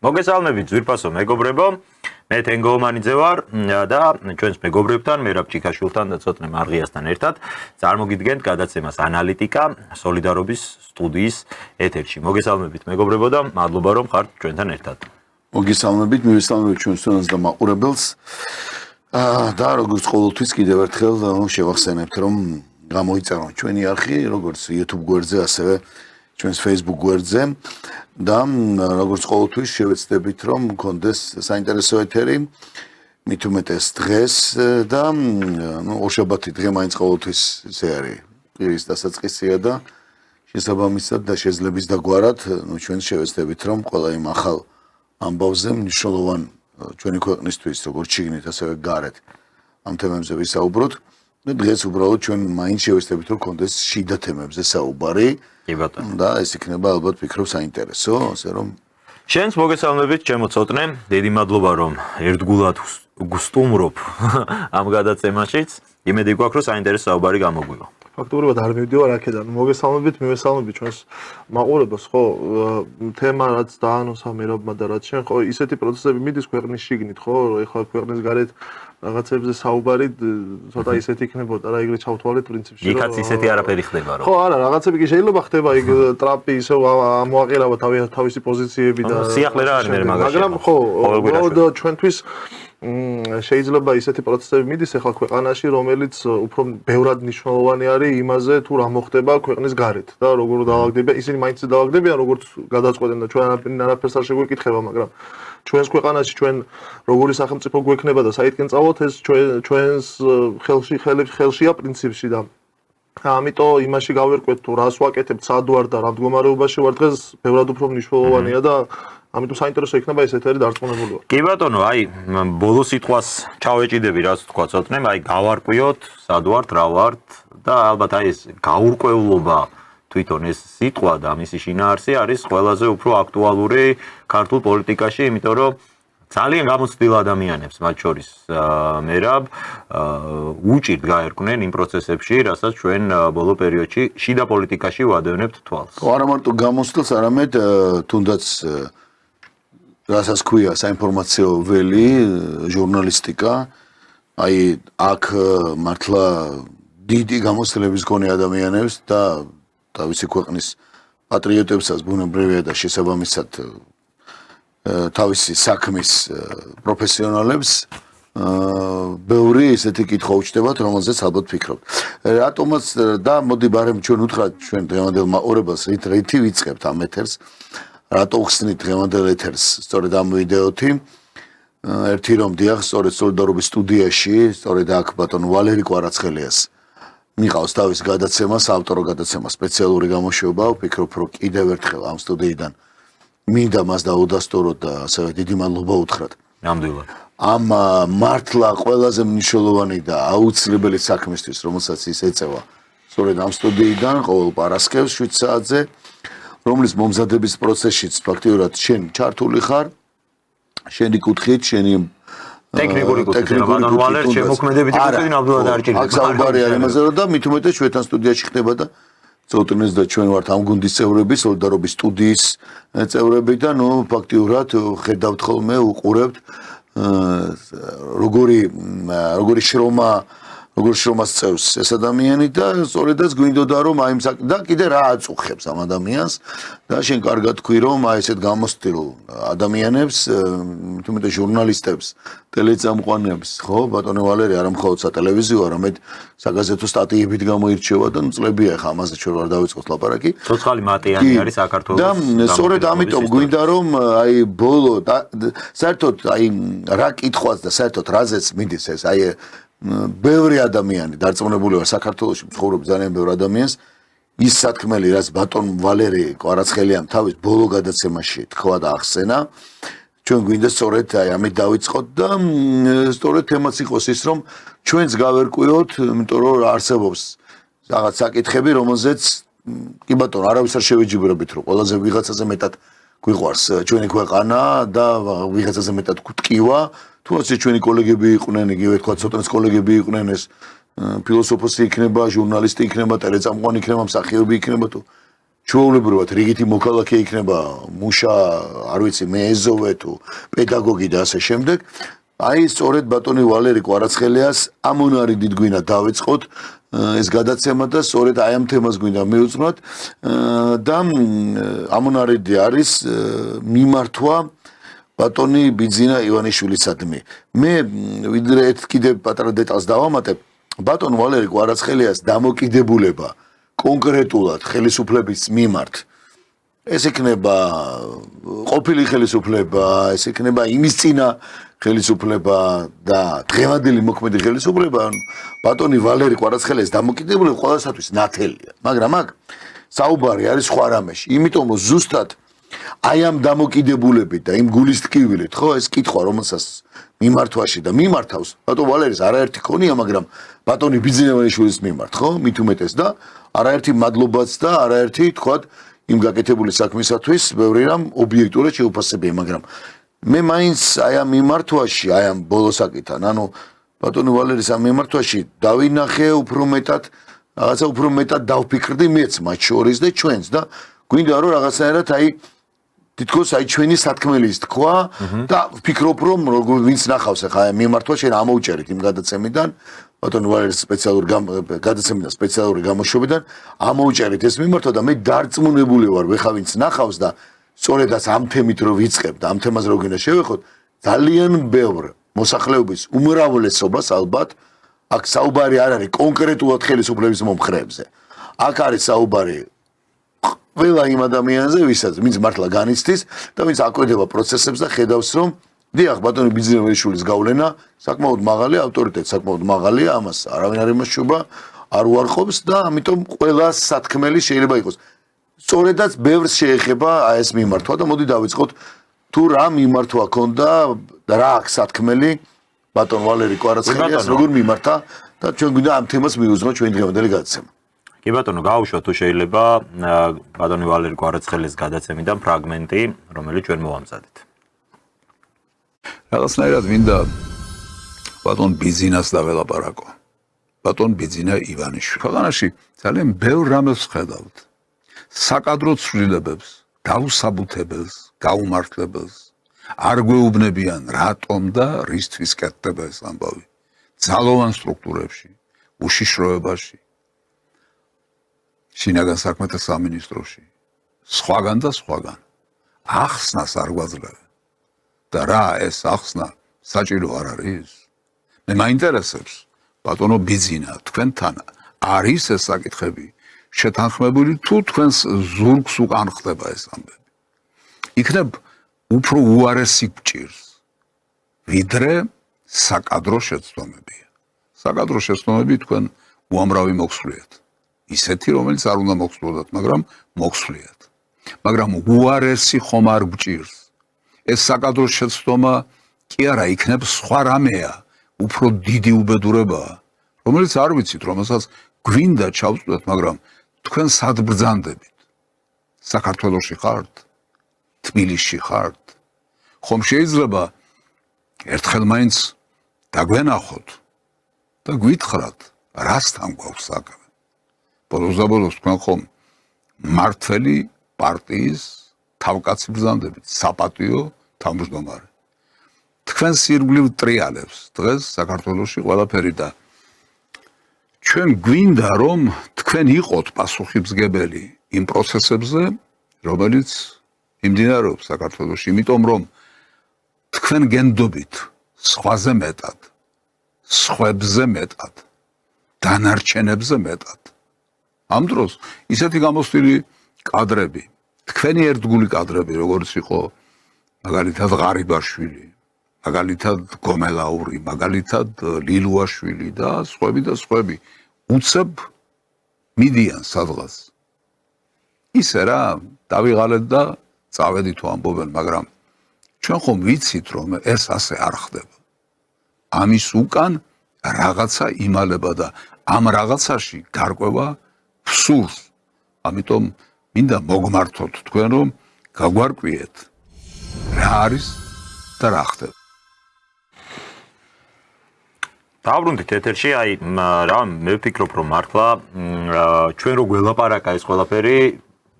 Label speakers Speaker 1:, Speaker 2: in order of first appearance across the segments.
Speaker 1: მოგესალმებით ძვირფასო მეგობრებო, მე თენგო ომანიძე ვარ და ჩვენს მეგობრებთან, მერაბ ჭიქაშვილთან და ცოტნე მარღიასთან ერთად წარმოგიდგენთ გადაცემას ანალიტიკა სოლიდარობის სტუდიის ეთერში. მოგესალმებით მეგობრებო და მადლობა რომ ხართ ჩვენთან ერთად.
Speaker 2: მოგესალმებით, მივესალმებით ჩვენს თვალს და მაყურებელს. და როგორც ყოველთვის კიდევ ერთხელ შევახსენებთ რომ გამოიწეროთ ჩვენი არხი როგორც YouTube გვერდზე, ასევე ჩვენს Facebook გვერდზე და როგორც ყოველთვის შევეცდებით რომ მქონდეს საინტერესო ეთერი, მით უმეტეს დღეს და ორშაბათი დღე მაინც ყოველთვის ესე არის პირის დასაწყისია და შესაბამისად და შეძლების დაგვარად ჩვენ შევეცდებით რომ ყველა იმ ახალ ამბავზე მნიშვნელოვან ჩვენი ქვეყნისთვის როგორც შიგნით ასევე გარეთ ამ თემებზე ვისაუბროთ და დღეს უბრალოდ ჩვენ მაინც შევეცდებით რომ გქონდეს შიდა თემებზე საუბარი
Speaker 1: კი ბატონო
Speaker 2: და ეს იქნება ალბათ ვფიქრობ საინტერესო ასე რომ
Speaker 1: შენს მოგესალმებით ჩემო ცოტნე დიდი მადლობა რომ ერთგულად გუსტუმრობ ამ გადაცემაშიც იმედი გვაქვს რომ საინტერესო საუბარი გამოგვივა
Speaker 3: ფაქტობრივად არ მივდივარ აქედან. მოგესალმებით, მივესალმებით ჩვენს მაყურებელს, ხო, თემა რაც დაანონსა მერაბმა და რაც შენ, ხო, ისეთი პროცესები მიდის ქვეყნის შიგნით, ხო, ეხლა ქვეყნის გარეთ რაღაცებზე საუბარი ცოტა ისეთი იქნებოდა რა ეგრე ჩავთვალეთ პრინციპში, რომ
Speaker 1: იქაც ისეთი არაფერი ხდება რომ.
Speaker 3: ხო, არა, რაღაცები კი შეიძლება ხდება, იქ ტრამპი ისევ ამოაყერავა თავისი პოზიციები და
Speaker 1: სიახლე რა არის მე მაგაში.
Speaker 3: მაგრამ ხო, უბრალოდ ჩვენთვის შეიძლება ისეთი პროცესები მიდის ახლა ქვეყანაში, რომელიც უფრო ბევრად მნიშვნელოვანი არის იმაზე, თუ რა მოხდება ქვეყნის გარეთ და როგორ დაალაგდებიან, ისინი მაინც დაალაგდებიან, როგორც გადაწყვეტენ და ჩვენ არაფერს არ შეგვეკითხება, მაგრამ ჩვენს ქვეყანაში ჩვენ როგორი სახელმწიფო გვექნება და საითკენ წავალთ, ეს ჩვენს ხელშია პრინციპში და ამიტომ იმაში გავერკვეთ თუ რას ვაკეთებთ, სად ვარ და რა მდგომარეობაში ვარ დღეს, ბევრად უფრო მნიშვნელოვანია და ამიტომ საინტერესო იქნება ეს ეთერი დარწმუნებული ვარ.
Speaker 1: კი ბატონო, აი ბოლო სიტყვას ჩავეჭიდები, რაც თქვა ცოტნე, აი გავარკვიოთ, სად ვართ, რა ვართ და ალბათ აი ეს გაურკვევლობა თვითონ ეს სიტყვა და მისი შინაარსი არის ყველაზე უფრო აქტუალური ქართულ პოლიტიკაში, იმიტომ რომ ძალიან გამოცდილ ადამიანებს, მათ შორის მერაბ, უჭირთ გაერკვნენ იმ პროცესებში, რასაც ჩვენ ბოლო პერიოდში შიდა პოლიტიკაში ვადევნებთ თვალს.
Speaker 2: არა მარტო გამოცდილს, არამედ თუნდაც რასაც ქვია საინფორმაციო ველი, ჟურნალისტიკა, აი აქ მართლა დიდი გამოცდილების მქონე ადამიანებს და თავისი ქვეყნის პატრიოტებსაც ბუნებრივია და შესაბამისად თავისი საქმის პროფესიონალებს ბევრი ესეთი კითხვა უჩნდებათ, რომელზეც ალბათ ფიქრობთ. რატომაც და მოდი ბარემ ჩვენ უთხრათ ჩვენ დღევანდელ მაყურებელს რითი ვიწყებთ ამ ეთერს. რატო ხსნით დღევანდელ ეთერს სწორედ ამ ვიდეოთი ერთი რომ დიახ სწორედ სოლიდარობის სტუდიაში სწორედ აქ ბატონ ვალერი კვარაცხელიას მიყავს თავის გადაცემა საავტორო გადაცემა სპეციალური გამოშვება ვფიქრობ რომ კიდევ ერთხელ ამ სტუდიიდან მინდა მას დაუდასტუროთ და ასევე დიდი მადლობა უთხრათ
Speaker 1: ნამდვილად
Speaker 2: ამ მართლა ყველაზე მნიშვნელოვანი და აუცილებელი საქმისთვის რომელსაც ის ეწევა სწორედ ამ სტუდიიდან ყოველ პარასკევს 7 საათზე რომლის მომზადების პროცესშიც ფაქტიურად შენ ჩართული ხარ შენი კუთხით შენი
Speaker 1: ტექნიკური კუთხით ბატონ ვალერ შემოქმედებითი კუთხით ნამდვილად არ ჭირდება
Speaker 2: აქ საუბარი არის იმაზე რომ და მით უმეტეს ჩვენთან სტუდიაში ხდება და ცოტნეს და ჩვენ ვართ ამ გუნდის წევრები სოლიდარობის სტუდიის წევრები და ნუ ფაქტიურად ხედავთ ხოლმე უყურებთ როგორი შრომას წევს ეს ადამიანი და სწორედაც გვინდოდა რომ აი და კიდე რა აწუხებს ამ ადამიანს და შენ კარგად თქვი რომ აი ესეთ გამოცდილ ადამიანებს თუმცა ჟურნალისტებს ტელეწამყვანებს ხო ბატონო ვალერი არა მხოლოდ სატელევიზიო არამედ საგაზეთო სტატიებით გამოირჩევა და წლებია ხა ამაზე ჩვენ ვარ დავიწყოთ ლაპარაკი
Speaker 1: ცოცხალი მატიანი არის საქართველოს
Speaker 2: და სწორედ ამიტომ გვინდა რომ აი ბოლო საერთოდ აი რა კითხვას და საერთოდ რაზეც მიდის ეს აი ბევრი ადამიანი დარწმუნებული ვარ საქართველოში მცხოვრებ ძალიან ბევრი ადამიანს ის სათქმელი რაც ბატონ ვალერი კვარაცხელიამ თავის ბოლო გადაცემაში თქვა და ახსენა ჩვენ გვინდა სწორედ აი ამით დავიწყოთ და სწორედ თემაც იყოს ის რომ ჩვენც გავერკვიოთ იმიტომ რომ არსებობს რაღაც საკითხები რომელზეც კი ბატონო არავის არ შევიჯიბრებით რომ ყველაზე ვიღაცაზე მეტად გვიყვარს ჩვენი ქვეყანა და ვიღაცაზე მეტად გვტკივა თუნდაც ჩვენი კოლეგები იყვნენ იგივე თქვა ცოტნეს კოლეგები იყვნენ ეს ფილოსოფოსი იქნება ჟურნალისტი იქნება ტელეწამყვანი იქნება მსახიობი იქნება თუ ჩვეულებრივად რიგითი მოქალაქე იქნება მუშა, არ ვიცი, მე ეზოვე თუ პედაგოგი და ასე შემდეგ. აი სწორედ ბატონი ვალერი კვარაცხელიას ამონარი დიდგვინა დავეწყოთ ეს გადაცემა და სწორედ აი ამ თემას გვინდა მივუძვნოთ და ამონარიდი არის მიმართვა ბატონი ბიძინა ივანიშვილისადმი. მე ვიდრე კიდე პატარა დეტალს დავამატებ, ბატონ ვალერი კვარაცხელიას დამოკიდებულება კონკრეტულად ხელისუფლების მიმართ ეს იქნება ყოფილი ხელისუფლება, ეს იქნება იმის წინა ხელისუფლება და დღევანდელი მოქმედი ხელისუფლება ბატონი ვალერი კვარაცხელიას დამოკიდებულება ყველასათვის ნათელია, მაგრამ აქ საუბარი არის სხვა რამეში, იმიტომ რომ ზუსტად აი ამ დამოკიდებულებით და იმ გულის ტკივილით, ხო, ეს კითხვა რომელსაც მიმართვაში და მიმართავს ბატონ ვალერის არაერთი ქონია, მაგრამ ბატონი ბიძინა ივანიშვილის მიმართ, ხო, მით უმეტეს და არაერთი მადლობაც და არაერთი თქვათ იმ გაკეთებული საქმისათვის ბევრი რამ ობიექტურად შეუფასებია, მაგრამ მე მაინც აი ამ მიმართვაში, აი ამ ბოლოსაკიდან, ანუ ბატონი ვალერის ამ მიმართვაში დავინახე უფრო მეტად, რაღაცა უფრო მეტად დავფიქრდი მეც მათ შორის და ჩვენც და გვინდა რომ რაღაცნაირად აი თითქოს აი ჩვენი სათქმელის თქვა და ვფიქრობ რომ ვინც ნახავს ახლა აი მიმართვა შენ ამოუჭერით იმ გადაცემიდან ბატონი ვალერის სპეციალური გადაცემიდან სპეციალური გამოშვებიდან ამოუჭერით ეს მიმართვა და მე დარწმუნებული ვარ ვეხა ვინც ნახავს და სწორედაც ამ თემით რო ვიწყებ და ამ თემაზე რო გინდა შევეხოთ ძალიან ბევრ მოსახლეობის უმრავლესობას ალბათ აქ საუბარი არ არის კონკრეტულად ხელისუფლების მომხრეებზე აქ არის საუბარი ყველა იმ ადამიანზე ვისაც ვინც მართლა განიცდის და ვინც აკვირდება პროცესებს და ხედავს რომ დიახ ბატონი ბიძინა ივანიშვილის გავლენა საკმაოდ მაღალია ავტორიტეტი საკმაოდ მაღალია ამას არავინ არ იმაშობა არ უარყოფს და ამიტომ ყველა სათქმელი შეიძლება იყოს სწორედაც ბევრს შეეხება აი ეს მიმართვა და მოდი დავიწყოთ თუ რა მიმართვა ქონდა და რა აქვს სათქმელი ბატონ ვალერი კვარაცხელიას როგორ მიმართა და ჩვენ გვინდა ამ თემას მივუძღოთ ჩვენ დღევანდელი გადაცემა.
Speaker 1: კი ბატონო, გავუშვათ თუ შეიძლება ბატონი ვალერი კვარაცხელიას გადაცემიდან ფრაგმენტი, რომელიც ჩვენ მოვამზადეთ.
Speaker 4: რაღაცნაირად მინდა ბატონ ბიძინას დაველაპარაკო. ბატონ ბიძინა ივანიშვილი. ქვეყანაში ძალიან ბევრ რამეს ვხედავთ. საკადრო ცვლილებებს, გაუსაბუთებელს, გაუმართლებელს. არ გვეუბნებიან რატომ და რისთვის კეთდება ეს ამბავი. ძალოვან სტრუქტურებში, უშიშროებაში. შინაგან საქმეთა სამინისტროში, სხვაგან და სხვაგან. ახსნას არ გვაძლევენ. და რა ეს ახსნა საჭირო არ არის? მე მაინტერესებს, ბატონო ბიძინა, თქვენთან არის ეს საკითხები შეთანხმებული თუ თქვენს ზურგს უკან ხდება ეს ამბები? იქნებ უფრო უარესი გჭირს, ვიდრე საკადრო შეცდომებია. საკადრო შეცდომები თქვენ უამრავი მოგსვლიათ. ისეთი, რომელიც არ უნდა მოგსვლოდათ, მაგრამ მოგსვლიათ. მაგრამ უარესი ხომ არ გჭირს. ეს საკადრო შეცდომა კი არა იქნებ სხვა რამეა, უფრო დიდი უბედურებაა, რომელიც არ ვიცით, რომელსაც გვინდა ჩავწვდეთ, მაგრამ თქვენ სად ბრძანდებით? საქართველოში ხართ? თბილისში ხართ? ხომ შეიძლება ერთხელ მაინც დაგვენახოთ და გვითხრათ, რასთან გვაქვს საქმე? ბოლოს და ბოლოს თქვენ ხომ მართველი პარტიის თავკაცი ბრძანდებით, საპატიო თავმჯდომარე. თქვენ სირგვლივ ტრიალებს დღეს საქართველოში ყველაფერი და ჩვენ გვინდა რომ თქვენ იყოთ პასუხისმგებელი იმ პროცესებზე, რომელიც მიმდინარეობს საქართველოში, იმიტომ რომ თქვენ გენდობით სხვაზე მეტად, სხვებზე მეტად, დანარჩენებზე მეტად. ამ დროს ისეთი გამოსტილი კადრები, თქვენი ერთგული კადრები, როგორც იყო მაგალითად ღარიბაშვილი, მაგალითად გომელაური, მაგალითად ლილუაშვილი და სხვები უცებ მიდიან სადღაც. ისე რა, დავიღალეთ და წავედით თუ ამბობენ, მაგრამ ჩვენ ხომ ვიცით რომ ეს ასე არ ხდება. ამის უკან რაღაცა იმალება და ამ რაღაცაში გარკვევა სურს. ამიტომ მინდა მოგმართოთ თქვენ რომ გაგვარკვიეთ რა არის და რა ხდება.
Speaker 1: დავრუნდით ეთერში, აი რა მე ვფიქრობ რომ მართლა ჩვენ რო გველაპარაკა ეს ყველაფერი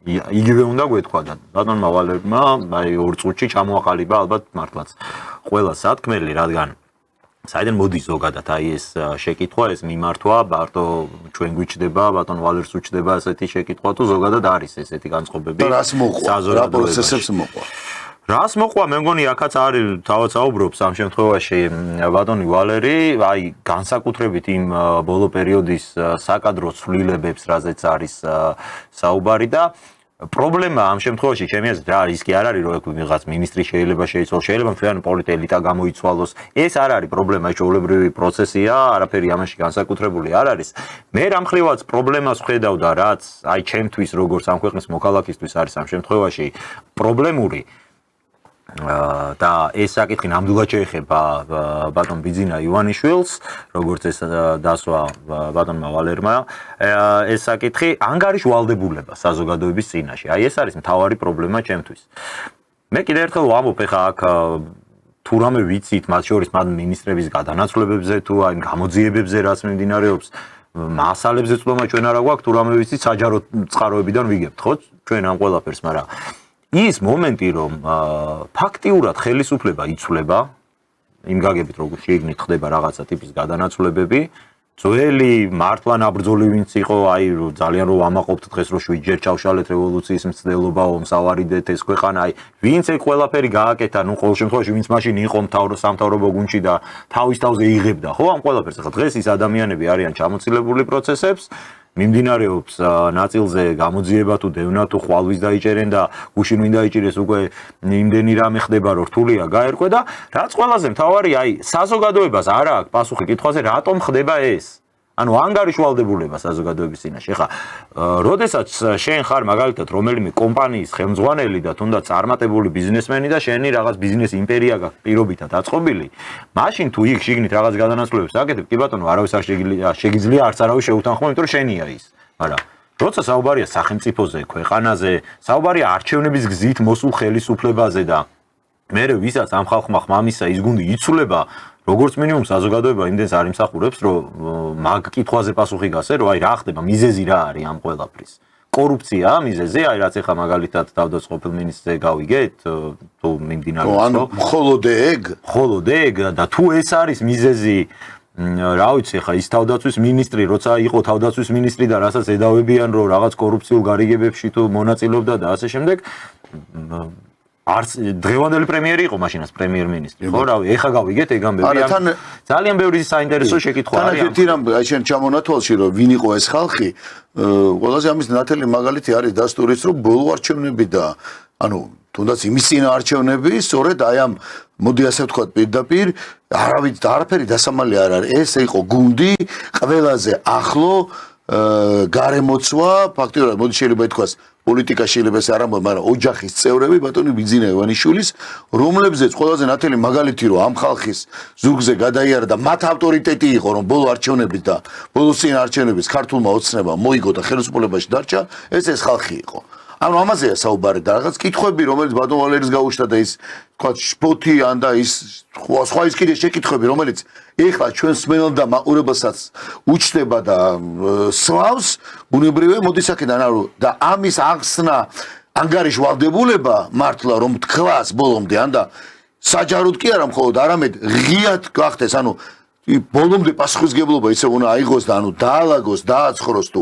Speaker 1: იგივე უნდა გვეთქვა და ბატონმა ვალერმა აი 2 წუთში ჩამოაყალიბა ალბათ მართლაც ყველა სათქმელი, რადგან საიდან მოდის ზოგადად აი ეს შეკითხვა, ეს მიმართვა, მარტო ჩვენ გვიჩდება, ბატონ ვალერს უჩდება ასეთი შეკითხვა თუ ზოგადად არის ესეთი განწყობები.
Speaker 2: და რას მოყვა? რა პროცესებს მოყვა?
Speaker 1: რას მოყვა? მე მგონი აქაც არის თავად საუბრობს ამ შემთხვევაში ბატონი ვალერი, აი განსაკუთრებით იმ ბოლო პერიოდის საკადრო ცვლილებებს, რაზეც არის საუბარი და პრობლემა ამ შემთხვევაში ჩემი აზრით რა არის, ის კი არ არის რომ ვიღაც მინისტრი შეიძლება შეიცვალოს, შეიძლება მთლიანი პოლიტიკური ელიტა გამოიცვალოს. ეს არ არის პრობლემა, ეს ჩვეულებრივი პროცესია, არაფერი ამაში განსაკუთრებული არ არის. მე რამ ხრივაც პრობლემას ვხედავ და რაც აი ჩემთვის როგორც ამ ქვეყნის მოქალაქისთვის არის ამ შემთხვევაში პრობლემური და ეს საკითხი ნამდვილად შეეხება ბატონ ბიძინა ივანიშვილს, როგორც ეს დასვა ბატონმა ვალერმა, ეს საკითხი ანგარიშ ვალდებულება საზოგადოების წინაშე. აი ეს არის მთავარი პრობლემა ჩემთვის. მე კიდევ ერთხელ ვამბობ, ეხა აქ თუ რამე ვიცით, მათ შორის მათ მინისტრების გადანაცვლებებზე თუ აი გამოძიებებზე რაც მიმდინარეობს, მასალებზე წვდომა ჩვენ არა გვაქვს, თუ რამე ვიცით, საჯარო წყაროებიდან ვიგებთ, ხო? ჩვენ ამ ყველაფერს, მაგრამ ის მომენტი რომ ფაქტიურად ხელისუფლება იცვლება იმ გაგებით როგორ შეიგნით ხდება რაღაცა ტიპის გადანაცვლებები ძველი მართლა ნაბრძოლი ვინც იყო აი ძალიან რომ ამაყობთ დღეს რომ 7 ჯერ ჩავშალეთ რევოლუციის მცდელობა ომსავარიდეთ ეს ქვეყანა აი ვინც ეგ ყველაფერი გააკეთა ნუ ყოველ შემთხვევაში ვინც მაშინ იყო სამთავრობო გუნდში და თავის თავზე იღებდა ხო ამ ყველაფერს ახლა დღეს ის ადამიანები არიან ჩამოცილებული პროცესებს მიმდინარეობს ნაწილზე გამოძიება თუ დევნა თუ ხვალვის დაიჭერენ და გუშინ ვინ დაიჭირეს უკვე იმდენი რამე ხდება რომ რთულია გაერკვე და რაც ყველაზე მთავარია აი საზოგადოებას არ აქვს პასუხი კითხვაზე რატომ ხდება ეს ანუ ანგარიშვალდებულება საზოგადოების წინაშე ხა როდესაც შენ ხარ მაგალითად რომელიმე კომპანიის ხელმძღვანელი და თუნდაც წარმატებული ბიზნესმენი და შენი რაღაც ბიზნეს იმპერია გაქვს პირობითად აწყობილი მაშინ თუ იქ შიგნით რაღაც გადანაცვლებებს აკეთებ კი ბატონო არავის არ შეგიძლია არც არავის შეუთანხმო იმიტომ რომ შენია ის მაგრამ როცა საუბარია სახელმწიფოზე ქვეყანაზე საუბარია არჩევნების გზით მოსულ ხელისუფლებაზე და მე ვისაც ამ ხალხმა ხმამისა ის გუნდი იცვლება როგორც მინიმუმ საზოგადოება იმდენს არ იმსახურებს რომ მაგ კითხვაზე პასუხი გასცე რომ აი რა ხდება მიზეზი რა არის ამ ყველაფრის კორუფციაა მიზეზი აი რაც ეხა მაგალითად თავდაცყოფილ მინისტრზე გავიგეთ თუ მიმდინარეობს
Speaker 2: ანუ მხოლოდ ეგ
Speaker 1: და თუ ეს არის მიზეზი რა ვიცი ხა ის თავდაცვის მინისტრი როცა იყო თავდაცვის მინისტრი და რასაც ედავებიან რომ რაღაც კორუფციულ გარიგებებში თუ მონაწილეობდა და ასე შემდეგ არც დღევანდელი პრემიერი იყო მაშინაც პრემიერ-მინისტრი ხო რავი ეხა გავიგეთ ეგ ამბები ძალიან ბევრი საინტერესო შეკითხვა არის
Speaker 2: თან ერთი რამ აი შენ ჩამონათვალში რომ ვინ იყო ეს ხალხი ყველაზე ამის ნათელი მაგალითი არის დასტურის რომ ბოლო არჩევნები და ანუ თუნდაც იმის წინა არჩევნები სწორედ აი ამ მოდი ასე ვთქვათ პირდაპირ არაფერი დასამალი არ არის ეს იყო გუნდი ყველაზე ახლო გარემოცვა ფაქტიურად მოდი შეიძლება ითქვას პოლიტიკა შეიძლება ეს არ ამბობ, მაგრამ ოჯახის წევრები ბატონი ბიძინა ივანიშვილის, რომლებზეც ყველაზე ნათელი მაგალითი რომ ამ ხალხის ზურგზე გადაიარა და მათ ავტორიტეტი იყო რომ ბოლო არჩევნების და ბოლო წინ არჩევნების ქართულმა ოცნებამ მოიგო და ხელისუფლებაში დარჩა, ეს ხალხი იყო. ანუ ამაზეა საუბარი და რაღაც კითხვები რომელიც ბატონ ვალერის გაუჩნდა და ის თქვა სპოთი ან და ის სხვა ის კიდე შეკითხვები რომელიც ეხლა ჩვენ სმენელ და მაყურებელსაც უჩნდება და სვავს ბუნებრივია მოდის აქედან ანუ და ამის ახსნა ანგარიშვალდებულება მართლა რომ თქლას ბოლომდე ან და საჯაროდ კი არა მხოლოდ არამედ ღიად გახდეს ანუ ბოლომდე პასუხისგებლობა ისე უნდა აიღოს და ანუ დაალაგოს, დააცხროს თუ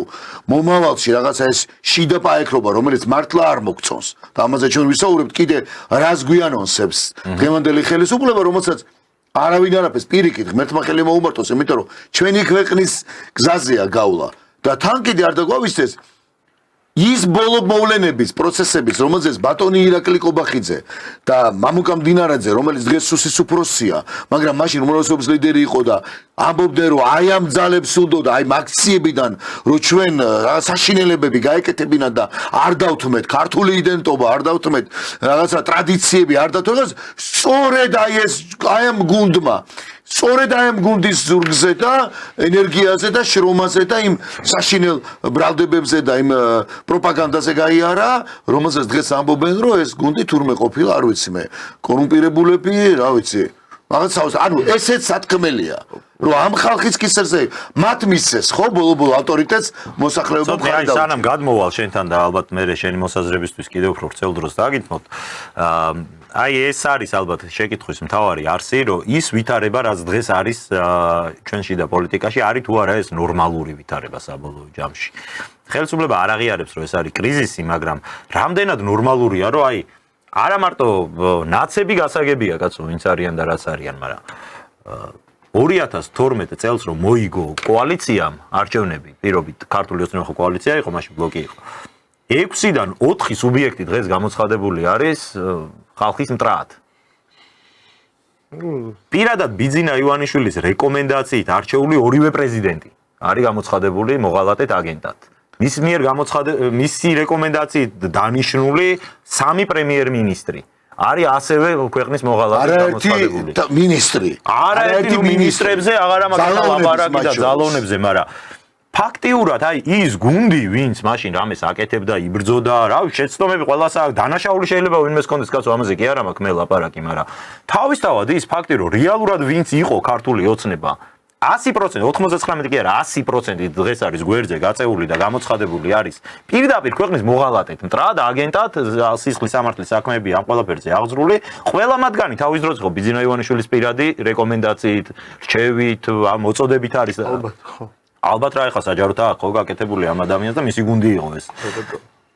Speaker 2: მომავალში რაღაცა ეს შიდა პაექრობა, რომელიც მართლა არ მოგწონს. და ამაზე ჩვენ ვისაუბრებთ კიდე რას გვიანონსებს დღევანდელი ხელისუფლება, რომელსაც არავინ არაფერს პირიქით ღმერთმა ხელი მოუმართოს, იმიტომ რომ ჩვენი ქვეყნის გზაზეა გავლა და თან კიდე არ დაგვავისწეს ის ბოლო მოვლენების პროცესების რომელზეც ბატონი ირაკლი კობახიძე და მამუკა მდინარაძე რომელიც დღეს სუსის უფროსია მაგრამ მაშინ უმრავლესობის ლიდერი იყო და ამბობდნენ რომ აი ამ ძალებს სულდოდა აი აქციებიდან რომ ჩვენ საშინელებები გაეკეთებინათ და არ დავთმეთ ქართული იდენტობა არ დავთმეთ რაღაცა ტრადიციები არ დავთმეთ სწორედ აი ეს აი ამ გუნდმა სწორედ აი ამ გუნდის ზურგზე და ენერგიაზე და შრომაზე და იმ საშინელ ბრალდებებზე და იმ პროპაგანდაზე გაიარა, რომელზეც დღეს ამბობენ, რომ ეს გუნდი თურმე ყოფილა, არ ვიცი მე, კორუმპირებულები, რა ვიცი, მაგაცავს ანუ ესეც სათქმელია რომ ამ ხალხის კისერზე მათ მისცეს ხო ბოლო ავტორიტეტს მოსახლეობა
Speaker 1: ხარ და სანამ გადმოვალ შენთან და ალბათ მე შენი მოსაზრებისთვის კიდევ უფრო ვრცელ დროს დაგითმოთ აი ეს არის ალბათ შეკითხვის მთავარი არსი რომ ის ვითარება რაც დღეს არის ჩვენში და პოლიტიკაში არის თუ არა ეს ნორმალური ვითარება საბოლოო ჯამში ხელისუფლება არ აღიარებს რომ ეს არის კრიზისი მაგრამ რამდენად ნორმალურია რომ აი არა მარტო ნაცები გასაგებია კაცო ვინც არიან და რაც არიან მაგრამ 2012 წელს რომ მოიგო კოალიციამ არჩევნები პირობით ქართული ოცნებო კოალიცია იყო მაშინ ბლოკი იყო 6-დან 4 სუბიექტი დღეს გამოცხადებული არის ხალხის მტრად პირადად ბიძინა ივანიშვილის რეკომენდაციით არჩეული ორივე პრეზიდენტი არის გამოცხადებული მოღალატედ აგენტად მის მიერ მისი რეკომენდაციით დანიშნული 3 პრემიერ-მინისტრი არის ასევე ქვეყნის მოღალატედ გამოცხადებული არაერთი მინისტრებზე აღარა მაგალითად ლაპარაკი და ძალოვნებზე მაგრამ ფაქტიურად აი ის გუნდი ვინც მაშინ რამეს აკეთებდა იბრძოდა რა შეცდომები ყველას აქვს დანაშაული შეიძლება ვინმეს კონდეს კაცო ამაზე კი არა მაქვს მე ლაპარაკი მაგრამ თავისთავად ის ფაქტი რომ რეალურად ვინც იყო ქართული ოცნება 100% 99 კი არა 100% დღეს არის გვერდზე გაწეული და გამოცხადებული არის პირდაპირ ქვეყნის მოღალატედ მტრად აგენტად სისხლის სამართლის საქმეები ამ ყველაფერზე აღძრული ყველა მათგანი თავის დროზე ხო ბიძინა ივანიშვილის პირადი რეკომენდაციით რჩევით მოწოდებით არის ალბათ რა ეხა საჯაროთა ხო გაკეთებული ამ ადამიანს და მისი გუნდი იყო ეს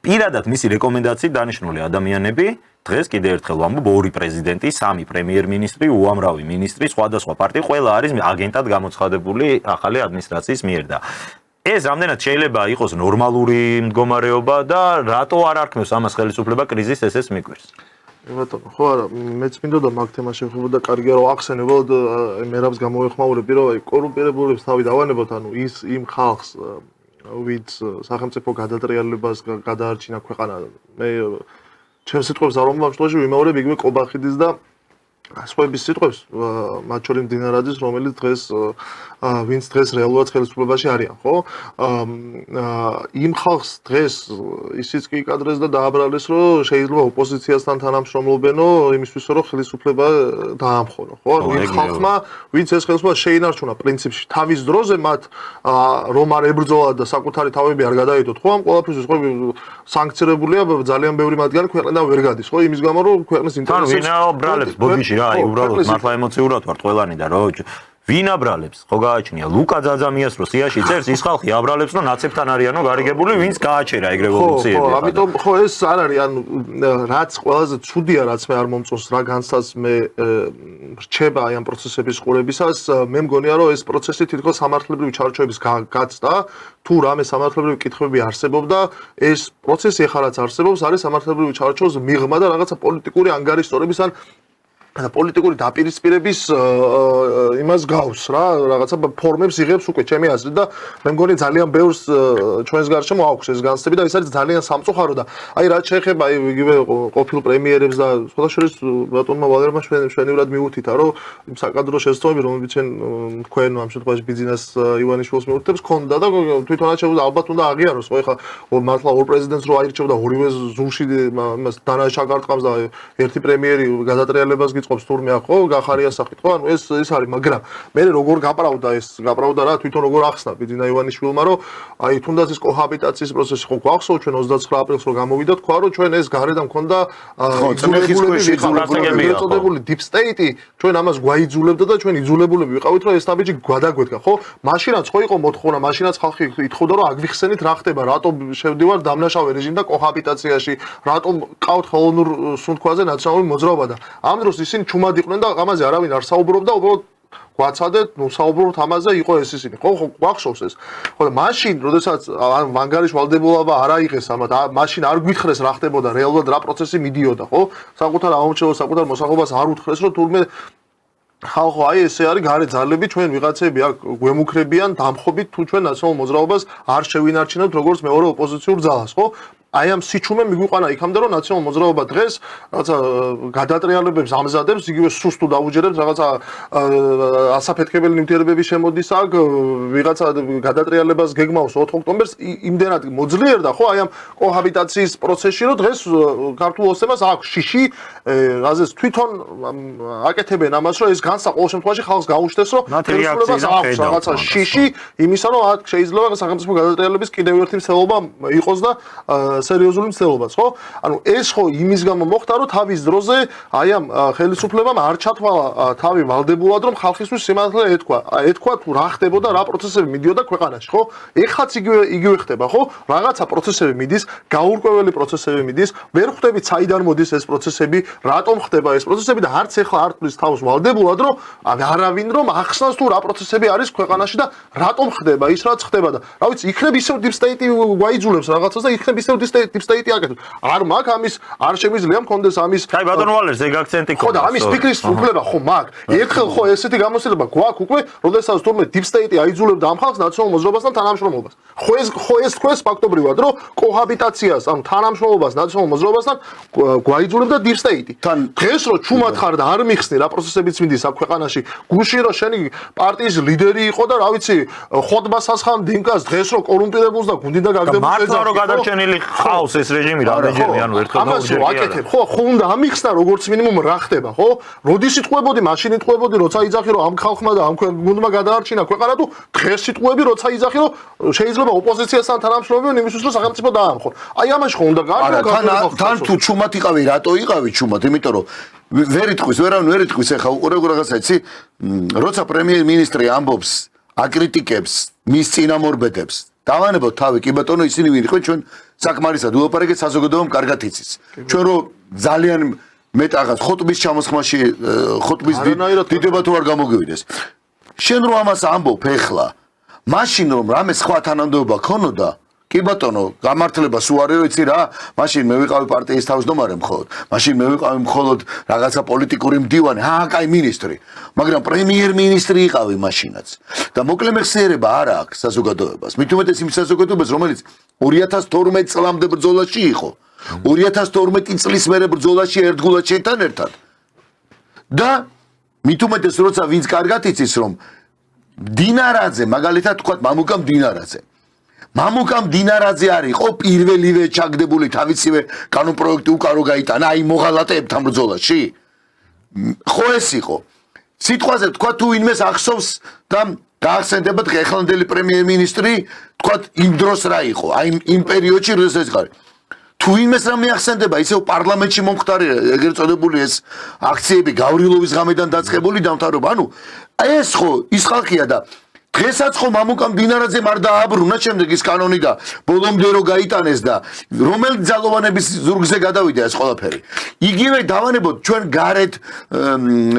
Speaker 1: პირადად მისი რეკომენდაციით დანიშნული ადამიანები დღეს კიდევ ერთხელ ვამბობ 2 პრეზიდენტი, 3 პრემიერ-მინისტრი, უამრავი მინისტრი, სხვადასხვა პარტია, ყველა არის აგენტად გამოცხადებული ახალი ადმინისტრაციის მიერ და ეს რამდენად შეიძლება იყოს ნორმალური მდგომარეობა და რატო არ არქმევს ამას ხელისუფლება კრიზისს ესეც მიგვირს.
Speaker 3: ბატონო, ხო არა, მეც მინდოდა მაგ თემას შევხვდები და კარგია რომ ახსენებოდ მერაბს გამოეხმაურები რომ აი კორუმპირებულებს თავი დავანებოთ, ანუ ის იმ ხალხს ვინც სახელმწიფო გადატრიალებას გადაარჩინა ქვეყანა მე ჩემს სიტყვებს არ ვამბობ შემთხვევაში ვიმეორებ იგივე კობახიძის და სხვების სიტყვებს მათ შორის მდინარაძის რომელიც დღეს ვინც დღეს რეალურად ხელისუფლებაში არიან ხო იმ ხალხს დღეს ისიც კი იკადრეს და დააბრალეს რომ შეიძლება ოპოზიციასთან თანამშრომლობენო იმისთვის რომ ხელისუფლება დაამხონო ხო იმ ხალხმა ვინც ეს ხელისუფლება შეინარჩუნა პრინციპში თავის დროზე მათ რომ არ ებრძოლა და საკუთარი თავები არ გადაიდოთ ხო ამ ყველაფერს ხო სანქცირებულია ძალიან ბევრი მათგანი ქვეყნიდან ვერ გადის ხო იმის გამო რომ ქვეყნის ინტერესებს
Speaker 1: ვინ აბრალებს ბოდიში რა აი უბრალოდ მართლა ემოციურად ვარ ყველანი და რო ვინ აბრალებს ხო გააჩნია ლუკა ძაძამიას რო სიაში წერს ის ხალხი აბრალებს რომ ნაცებთან არიანო გარიგებული ვინც გააჩერა ეგ რევოლუციები
Speaker 3: ხო ამიტომ ხო ეს არ არის ანუ რაც ყველაზე ცუდია რაც მე არ მომწონს რა განცდას მე რჩება აი ამ პროცესების ყურებისას მე მგონია რომ ეს პროცესი თითქოს სამართლებრივი ჩარჩოების გაცდა თუ რამე სამართლებრივი კითხვები არსებობდა ეს პროცესი ახლა რაც არსებობს არის სამართლებრივი ჩარჩოს მიღმა და რაღაცა პოლიტიკური ანგარიშტორების ან და პოლიტიკური დაპირისპირების იმას გავს რა რაღაცა ფორმებს იღებს უკვე ჩემი აზრით და მე მგონი ძალიან ბევრს ჩვენს გარშემო აქვს ეს განცდები და ეს არის ძალიან სამწუხარო და აი რაც შეეხება აი იგივე ყოფილ პრემიერებს და სხვა შორის ბატონმა ვალერმა შვენივრად მიუთითა რომ იმ საკადრო შეცდომები რომელიც თქვენ ამ შემთხვევაში ბიძინას ივანიშვილს მიუთითებს ქონდა და თვითონაც შეუძლია ალბათ უნდა აღიაროს ხო ეხლა მართლა ორ პრეზიდენტს რო აირჩევდა ორივე ზურში იმას დანაშაგარტყამს და ერთი პრემიერი გადატრიალებას ყოფს თურმე ხო გახარია სახით ხო ანუ ეს არის მაგრამ მე როგორ გაправდა რა თვითონ როგორ ახსნა ბიძინა ივანიშვილმა რომ აი თუნდაც ეს კოჰაბიტაციის პროცესი ხო გვახსოვს ჩვენ 29 აპრილს რომ გამოვიდა თქვა რომ ჩვენ ეს გარედან მქონდა იძულებული deep state ჩვენ ამას გვაიძულებდა და ჩვენ იძულებულები ვიყავით რომ ეს თაბიჯი გადაგვედგა ხო მაშინაც ხო იყო მოთხოვნა მაშინაც ხალხი ითხოვდა რომ აგვიხსენით რა ხდება რატომ შევდივარ დამნაშავე რეჟიმი და კოჰაბიტაციაში რატომ ყავთ ხელოვნურ სუნთქვაზე ნაციონალური მოძრაობა და ამ დროს ისინი ჩუმად იყვნენ და ამაზე არავინ არ საუბრობდა უბრალოდ გვაცადეთ ნუ საუბრობთ ამაზე იყო ეს ისინი ხო გვახსოვს ეს ხო და მაშინ როდესაც ვანგარიშ ვალდებულება არ აიღეს ამათ მაშინ არ გვითხრეს რა ხდებოდა რეალურად რა პროცესი მიდიოდა ხო საკუთარ აღმოჩენას საკუთარ მოსახლეობას არ უთხრეს რომ თურმე ხალხო აი ესე არის გარე ძალები ჩვენ ვიღაცები აქ გვემუქრებიან დამხობით თუ ჩვენ ნაციონალურ მოძრაობას არ შევინარჩუნებთ როგორც მეორე ოპოზიციურ ძალას ხო აი ამ სიჩუმე მიგვიყვანა იქამდე რომ ნაციონალურ მოძრაობა დღეს რაღაცა გადატრიალებებს ამზადებს, იგივე სუსტ დაუჯერებს რაღაცა ასაფეთქებელი ნივთიერებები შემოდის აქ, ვიღაცა გადატრიალებას გეგმავს 4 ოქტომბერს, იმდენად მოძლიერდა ხო აი ამ კოჰაბიტაციის პროცესში, რომ დღეს ქართულ ოცნებას აქვს შიში, რაზეც თვითონ აკეთებენ ამას, რომ ეს განსა ყოველ შემთხვევაში ხალხს გაუჩნდეს, რომ ხელისუფლებას აქვს რაღაცა შიში იმისა, რომ აქ შეიძლება სახელმწიფო გადატრიალების კიდევ ერთი მცდელობა იყოს და სერიოზული მცდელობაც, ხო? ანუ ეს ხო იმის გამო მოხდა, რომ თავის დროზე აი ამ ხელისუფლებამ არ ჩათვალა თავი ვალდებულად, რომ ხალხისთვის სიმართლე ეთქვა თუ რა ხდებოდა, რა პროცესები მიდიოდა ქვეყანაში, ხო? ეხლაც იგივე ხდება, ხო? რაღაცა პროცესები მიდის, გაურკვეველი პროცესები მიდის, ვერ ხვდებით საიდან მოდის ეს პროცესები, რატომ ხდება ეს პროცესები და არც ეხლა არ თulis თავს ვალდებულად, რომ არავინ რომ ახსნას თუ რა პროცესები არის ქვეყანაში და რატომ ხდება ის რაც ხდება და რა ვიცი, იქნებ ისევ deep state-ი გვაიძულებს რაღაცას და იქნებ ისევ deep state-ი აკეთებს. არ მაქვს ამის, არ შემიძლია მქონდეს ამის.
Speaker 1: აი ბატონო ვალერს ეგ აქცენტი
Speaker 3: ხო და ამის ფიქრის უფლება ხო მაქვს. ერთხელ ხო ესეთი გამოცდილება გვაქვს უკვე, როდესაც თურმე deep state-ი აიძულებდა ამ ხალხს ნაციონალურ მოძრაობასთან თანამშრომლობას. ხო ეს თქვენს ფაქტობრივად, რომ კოჰაბიტაციას, ანუ თანამშრომლობას ნაციონალურ მოძრაობასთან გვაიძულებდა deep state-ი. დღეს რო ჩუმად ხარ და არ მიხსნი რა პროცესებიც მიდის აქ ქვეყანაში, გუშინ რო შენი პარტიის ლიდერი იყო და რა ვიცი, ხოტბა სასხამ დინკას დღეს რო კორუმპირებულს და გუნდიდან გაგდებულს
Speaker 1: მართლა რო გადარჩენილი ხავს ეს რეჟიმი რამდენჯერმე, ანუ ერთხელ
Speaker 3: ამას ვაკეთებ, ხო, უნდა ამიხსნა როგორც მინიმუმ რა ხდება, ხო? როდის იტყვებოდი, მაშინ იტყვებოდი, როცა იძახი რომ ამ ხალხმა და ამ გუნდმა გადაარჩინა ქვეყანა თუ დღეს იტყვები, როცა იძახი რომ შეიძლება ოპოზიციასთან თანამშრომლობენ იმისთვის რომ სახელმწიფო დაამხო. აი ამაში ხო უნდა გაარკვევო.
Speaker 2: თან თუ ჩუმად იყავი, რატო იყავი ჩუმად? იმიტომ რომ ვერ იტყვის ეხა უყურებ რაღაცა იცი, როცა პრემიერ-მინისტრი ამბობს, აკრიტიკებს, მის წინამორბედებს, დავანებოთ თავი, კი ბატონო, ისინი ვინ იყვნენ ჩვენ საკმარისად ულაპარაკეთ საზოგადოებამ კარგად იცის. ჩვენ რო ძალიან მეტ აღარ ხოტბის ჩამოსხმაში, ხოტბის დიდება თუ არ გამოგივიდეს. შენ რო ამას ამბობ ეხლა, მაშინ რომ რამე სხვა თანამდებობა ქონოდა, კი ბატონო, გამართლება სულ არის, ვიცი რა, მაშინ მე ვიყავი პარტიის თავმჯდომარე მხოლოდ, მაშინ მე ვიყავი მხოლოდ რაღაცა პოლიტიკური მდივანი, კაი მინისტრი, მაგრამ პრემიერ-მინისტრი იყავი მაშინაც. და მოკლე მეხსიერება არ აქვს საზოგადოებას. მით უმეტეს იმ საზოგადოებას, რომელიც 2012 წლამდე ბრძოლაში იყო. 2012 წლის მერე ბრძოლაში ერთგულად შეთან ერთად. და მით უმეტეს როცა ვინც კარგად იცის რომ დინარაძე, მაგალითად თქვა მამუკა მდინარაძე. მამუკა მდინარაძე არ იყო პირველივე ჩაგდებული თავისივე კანონპროექტი უკარო გაიტანა აი მოღალატეებთან ბრძოლაში. ხო ეს იყო. სიტყვაზე თქვა თუ ვინმეს ახსოვს და გაახსენდება ეხლანდელი პრემიერ-მინისტრი, თქვა იმ დროს რა იყო, აი იმ პერიოდში როდესაც გარი. თუ ვინმეს რა მიახსენდება, ისევ პარლამენტში მომხდარი ეგრეთ წოდებული ეს აქციები გავრილოვის ღამედან დაწყებული დამთავრება. ანუ ეს ხო ის ხალხია და დღესაც ხო მამუკა მდინარაძემ არ დააბრუნა შემდეგ ის კანონი და ბოლომდე რო გაიტანეს და რომელი ძალოვანების ზურგზე გადავიდა ეს ყველაფერი. იგივე დავანებოთ ჩვენ გარეთ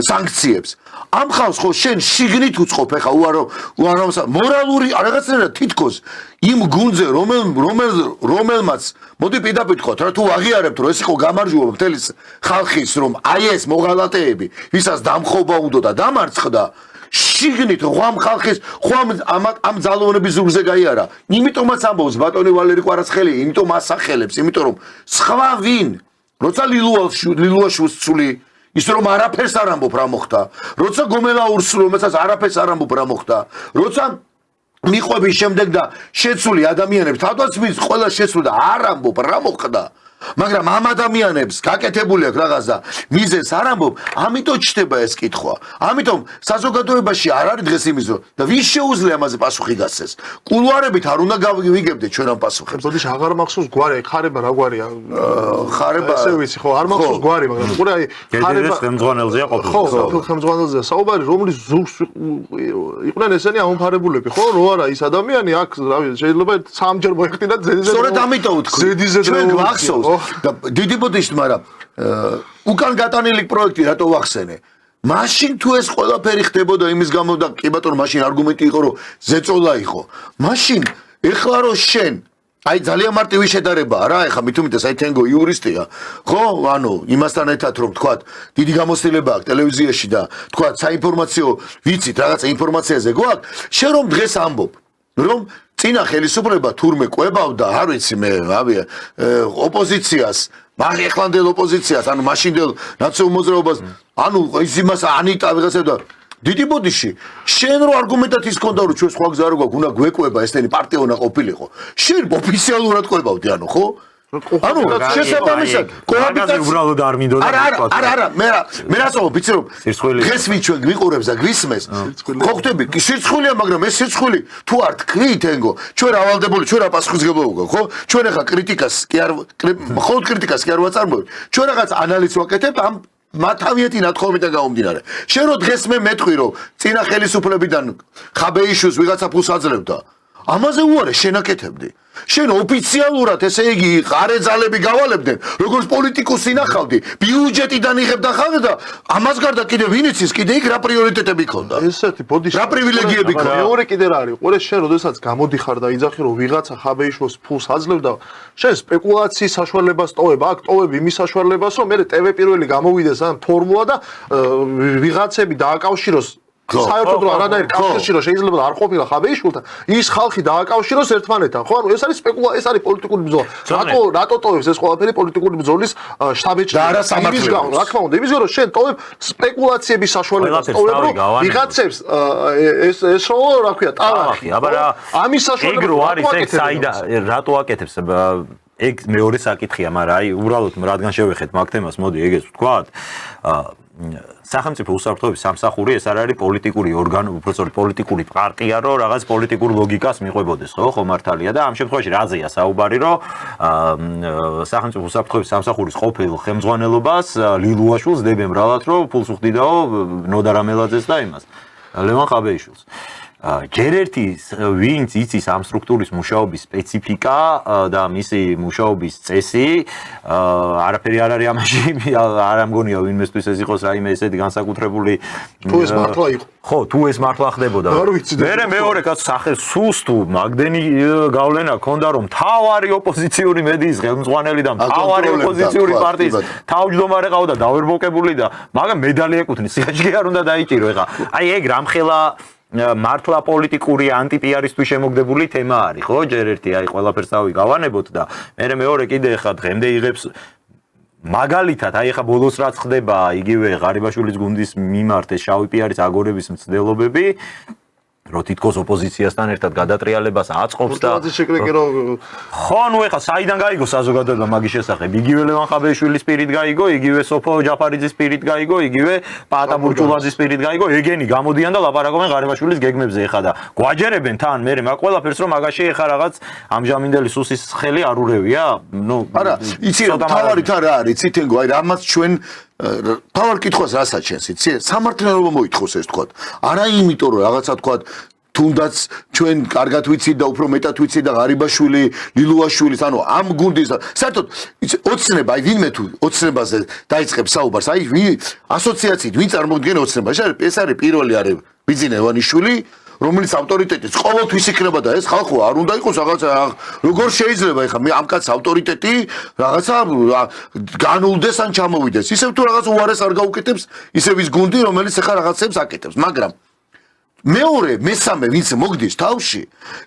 Speaker 2: სანქციებს. ამ ხალხს ხო შენ შიგნით უწყობ ეხა უარო მორალური რაღაცნაირად თითქოს იმ გუნდზე რომელმაც მოდი პირდაპირ თქვათ რა თუ აღიარებთ რომ ეს იყო გამარჯვება მთელი ხალხის რომ აი ეს მოღალატეები ვისაც დამხობა უნდა და დამარცხდა შიგნით ღვამ ხალხის ღვამ ამ ძალოვნების ზურგზე გაიარა. იმიტომაც ამბობს ბატონი ვალერი კვარაცხელი, იმიტომ ასახელებს, იმიტომ რომ სხვა ვინ როცა ლილუაშვილი ის რომ არაფერს არ ამბობ რა მოხდა, როცა გომელაურს რომელსაც არაფერს არ ამბობ რა მოხდა, როცა მიყვების შემდეგ და შეცული ადამიანებს თავდაცვის ყველა შეცვლი და არ ამბობ რა მოხდა. მაგრამ ამ ადამიანებს გაკეთებული აქვს რაღაც და მიზეს არ ამბობ, ამიტომ ჩდება ეს კითხვა. ამიტომ საზოგადოებაში არ არის დღეს იმის რომ და ვის შეუძლია ამაზე პასუხი გასცეს. კულუარებით არ უნდა გავიგებდეთ ჩვენ ამ პასუხებს.
Speaker 3: ბოდიში აღარ მახსოვს გვარი, ხარება რა გვარია?
Speaker 2: ხარება
Speaker 3: ესე ვიცი ხო, არ მახსოვს გვარი, მაგრამ ყურე აი
Speaker 1: ხარება ხელმძღვანელზეა ყოფილი.
Speaker 3: ხო, ხელმძღვანელზეა საუბარი, რომლის ზურგს იყვნენ ესენი ამოფარებულები, ხო? რო არა ის ადამიანი აქ რა ვიცი, შეიძლება სამჯერ მოიხდინათ ზედიზედ.
Speaker 2: სწორედ ამიტომ ვთქვი. ჩვენ გვახსოვს და დიდი ბოდიშით, მაგრამ უკან გატანილი პროექტი რატო ვახსენე? მაშინ თუ ეს ყველაფერი ხდებოდა იმის გამო და კი ბატონო, მაშინ არგუმენტი იყო რომ ზეწოლა იყო. მაშინ ეხლა რო შენ აი ძალიან მარტივი შედარებაა რა, ეხლა მით უმეტეს აი თენგო იურისტია, ხო? ანუ იმასთან ერთად რომ თქვათ, დიდი გამოცდილება აქვს ტელევიზიაში და თქვათ საინფორმაციო ვიცით, რაღაცა ინფორმაციაზე გვაქვს, შენ რომ დღეს ამბობ, რომ წინა ხელისუფლება თურმე ყვებავდა, არ ვიცი მე, ოპოზიციას, ეხლანდელ ოპოზიციას, ანუ მაშინდელ ნაციონალურ მოძრაობას, ანუ იმას ანიტა ვიღაცა და დიდი ბოდიში, შენ რო არგუმენტად ის ქონდა რომ ჩვენ სხვა გზა არ გვაქვს, უნდა გვეკვება ესენი პარტია უნდა ყოფილიყო. შენ ოფიციალურად ყვებავდი, ანუ ხო? ანუ შესაბამისად
Speaker 1: კოაბიტაცია უბრალოდ არ მინდოდა
Speaker 2: არა მე რას ვამბობ იცი რომ დღეს ვინ ჩვენ გვიყურებს და გვისმეს ხო ხტები სირცხვილია მაგრამ ეს სირცხვილი თუ არ თქვით ენგო ჩვენ ავალდებული ჩვენ რა პასუხისმგებლობა გვაქვს ხო ჩვენ ახლა კრიტიკას კი არ მხოლოდ კრიტიკას კი არ ვაწარმოებთ ჩვენ რაღაც ანალიზს ვაკეთებთ ამ მათავიეთი ნათხოვიდან გამომდინარე შენ რო დღეს მე მეტყვი რომ წინა ხელისუფლებიდან ხაბეიშვილს ვიღაცა ფულს აძლევდა ამაზე უარე შენაკეთებდი შენ ოფიციალურად ესე იგი ყარეძალები გავალებდნენ როგორც პოლიტიკოსი ნახავდი ბიუჯეტიდან იღებდა ხალხი და ამას გარდა კიდე ვინ იცის კიდე იქ რა პრიორიტეტები ქონდა
Speaker 3: ესეთი ბოდიში
Speaker 2: რა პრივილეგიები ქონდა
Speaker 3: მეორე კიდე რა არის ყურე შენ როდესაც გამოდიხარ და იძახი რომ ვიღაცა ხაბეიშვილს ფულს აძლევდა შენ სპეკულაციის საშუალებას ტოვებ აქ ტოვებ იმის საშუალებას რომ მე ტევ პირველი გამოვიდეს ამ ფორმულა და ვიღაცები დააკავშიროს საერთოდ რა არანაირ კავშირში რომ შეიძლება არ ყოფილა ხაბეიშვილთან ის ხალხი დააკავშიროს ერთმანეთთან ხო ანუ ეს არის სპეკულაცია ეს არის პოლიტიკური ბრძოლა რატო ტოვებს ეს ყველაფერი პოლიტიკური ბრძოლის შტაბეჭი
Speaker 2: და არა სამართლებრივი
Speaker 3: რა თქმა უნდა იმის გამო რომ შენ ტოვებ სპეკულაციების საშუალებას ტოვებ რომ ვიღაცებს ეს რა ქვია ტალახი ამის საშუალებას
Speaker 1: ეგ საიდა რატო აკეთებს ეგ მეორე საკითხია მაგრამ აი უბრალოდ რადგან შევეხეთ მაგ თემას მოდი ეგეც ვთქვათ სახელმწიფო უსაფრთხოების სამსახური ეს არ არის პოლიტიკური ორგანო, უბრალოდ პოლიტიკური პარტია, რომ რაღაც პოლიტიკურ ლოგიკას მიყვებოდეს, ხო მართალია და ამ შემთხვევაში რაზეა საუბარი, რომ სახელმწიფო უსაფრთხოების სამსახურის ყოფილ ხელმძღვანელობას ლილუაშვილს დებენ ბრალად, რომ ფულს უხდიდაო ნოდა რამელაძეს და იმას. ლევან ხაბეიშვილს. ჯერ ერთი ვინც იცის ამ სტრუქტურის მუშაობის სპეციფიკა და მისი მუშაობის წესი არაფერი არ არის ამაში არ ამგონია ვინმესთვის ეს იყოს რაიმე ესეთი განსაკუთრებული
Speaker 3: თუ ეს მართლა იყო
Speaker 1: ხო თუ ეს მართლა ხდებოდა მე მეორე კაც სახეს სულს თუ მაგდენი გავლენა ქონდა რომ თავარი ოპოზიციური მედიის ხელმძღვანელი და თავარი ოპოზიციური პარტიის თავმჯდომარე ყავდა დავერბოკებული და მაგრამ მედალი ეკუთვნის სიაჭრე არ უნდა დაიჭირო ეხა აი ეგ რამხელა მართლა პოლიტიკური ანტიპიარისთვის შემოგდებული თემა არის, ხო? ჯერ ერთი აი ყველაფერს ავი გავანებოთ და მე მეორე კიდე ხა დღემდე იღებს მაგალითად აი ხა ბოლოს რაც ხდება იგივე ღარიბაშვილის გუნდის მიმართ ეს შავი პიარის აგორების მცდელობები რო თითქოს ოპოზიციასთან ერთად გადატრიალებას აწყობს და ხო ნუ ეხა საიდან გაიგო საზოგადოება მაგის შესახებ იგივე ლევან ხაბეიშვილის პირით გაიგო იგივე სოფო ჯაფარიძის პირით გაიგო იგივე პაატა ბურჭულაძის პირით გაიგო ეგენი გამოდიან და ლაპარაკობენ ღარიბაშვილის გეგმებზე ეხა და გვაჯერებენ თან მე მაგ ყველაფერს რომ მაგაში ეხა რაღაც ამჟამინდელი სუსის ხელი არ ურევია ნუ
Speaker 2: არა იცი რა თავარით არა არის იცით აი რამაც ჩვენ თავარ კითხვას რასაც შენს იცი სამართლიანობა მოითხოვს ეს თქვა არა იმიტომ რომ რაღაცა თქვა თუნდაც ჩვენ კარგად ვიცით და უფრო მეტად ვიცით და ღარიბაშვილი ლილუაშვილის ანუ ამ გუნდის საერთოდ იცი ოცნება აი ვინმე თუ ოცნებაზე დაიწყებს საუბარს აი ასოციაციით ვინ წარმოადგენს ოცნებას ეს არის პირველი არის ბიძინა ევანიშვილი რომელიც ავტორიტეტიც ყოველთვის იქნება და ეს ხალხო არ უნდა იყოს რაღაცა როგორ შეიძლება ეხა მე ამ კაცს ავტორიტეტი რაღაცა განულდეს ან ჩამოვიდეს ისევ თუ რაღაც უარეს არ გაუკეთებს ისევ ის გუნდი რომელიც ეხა რაღაცებს აკეთებს მაგრამ მეორე მესამე ვინც მოგდის თავში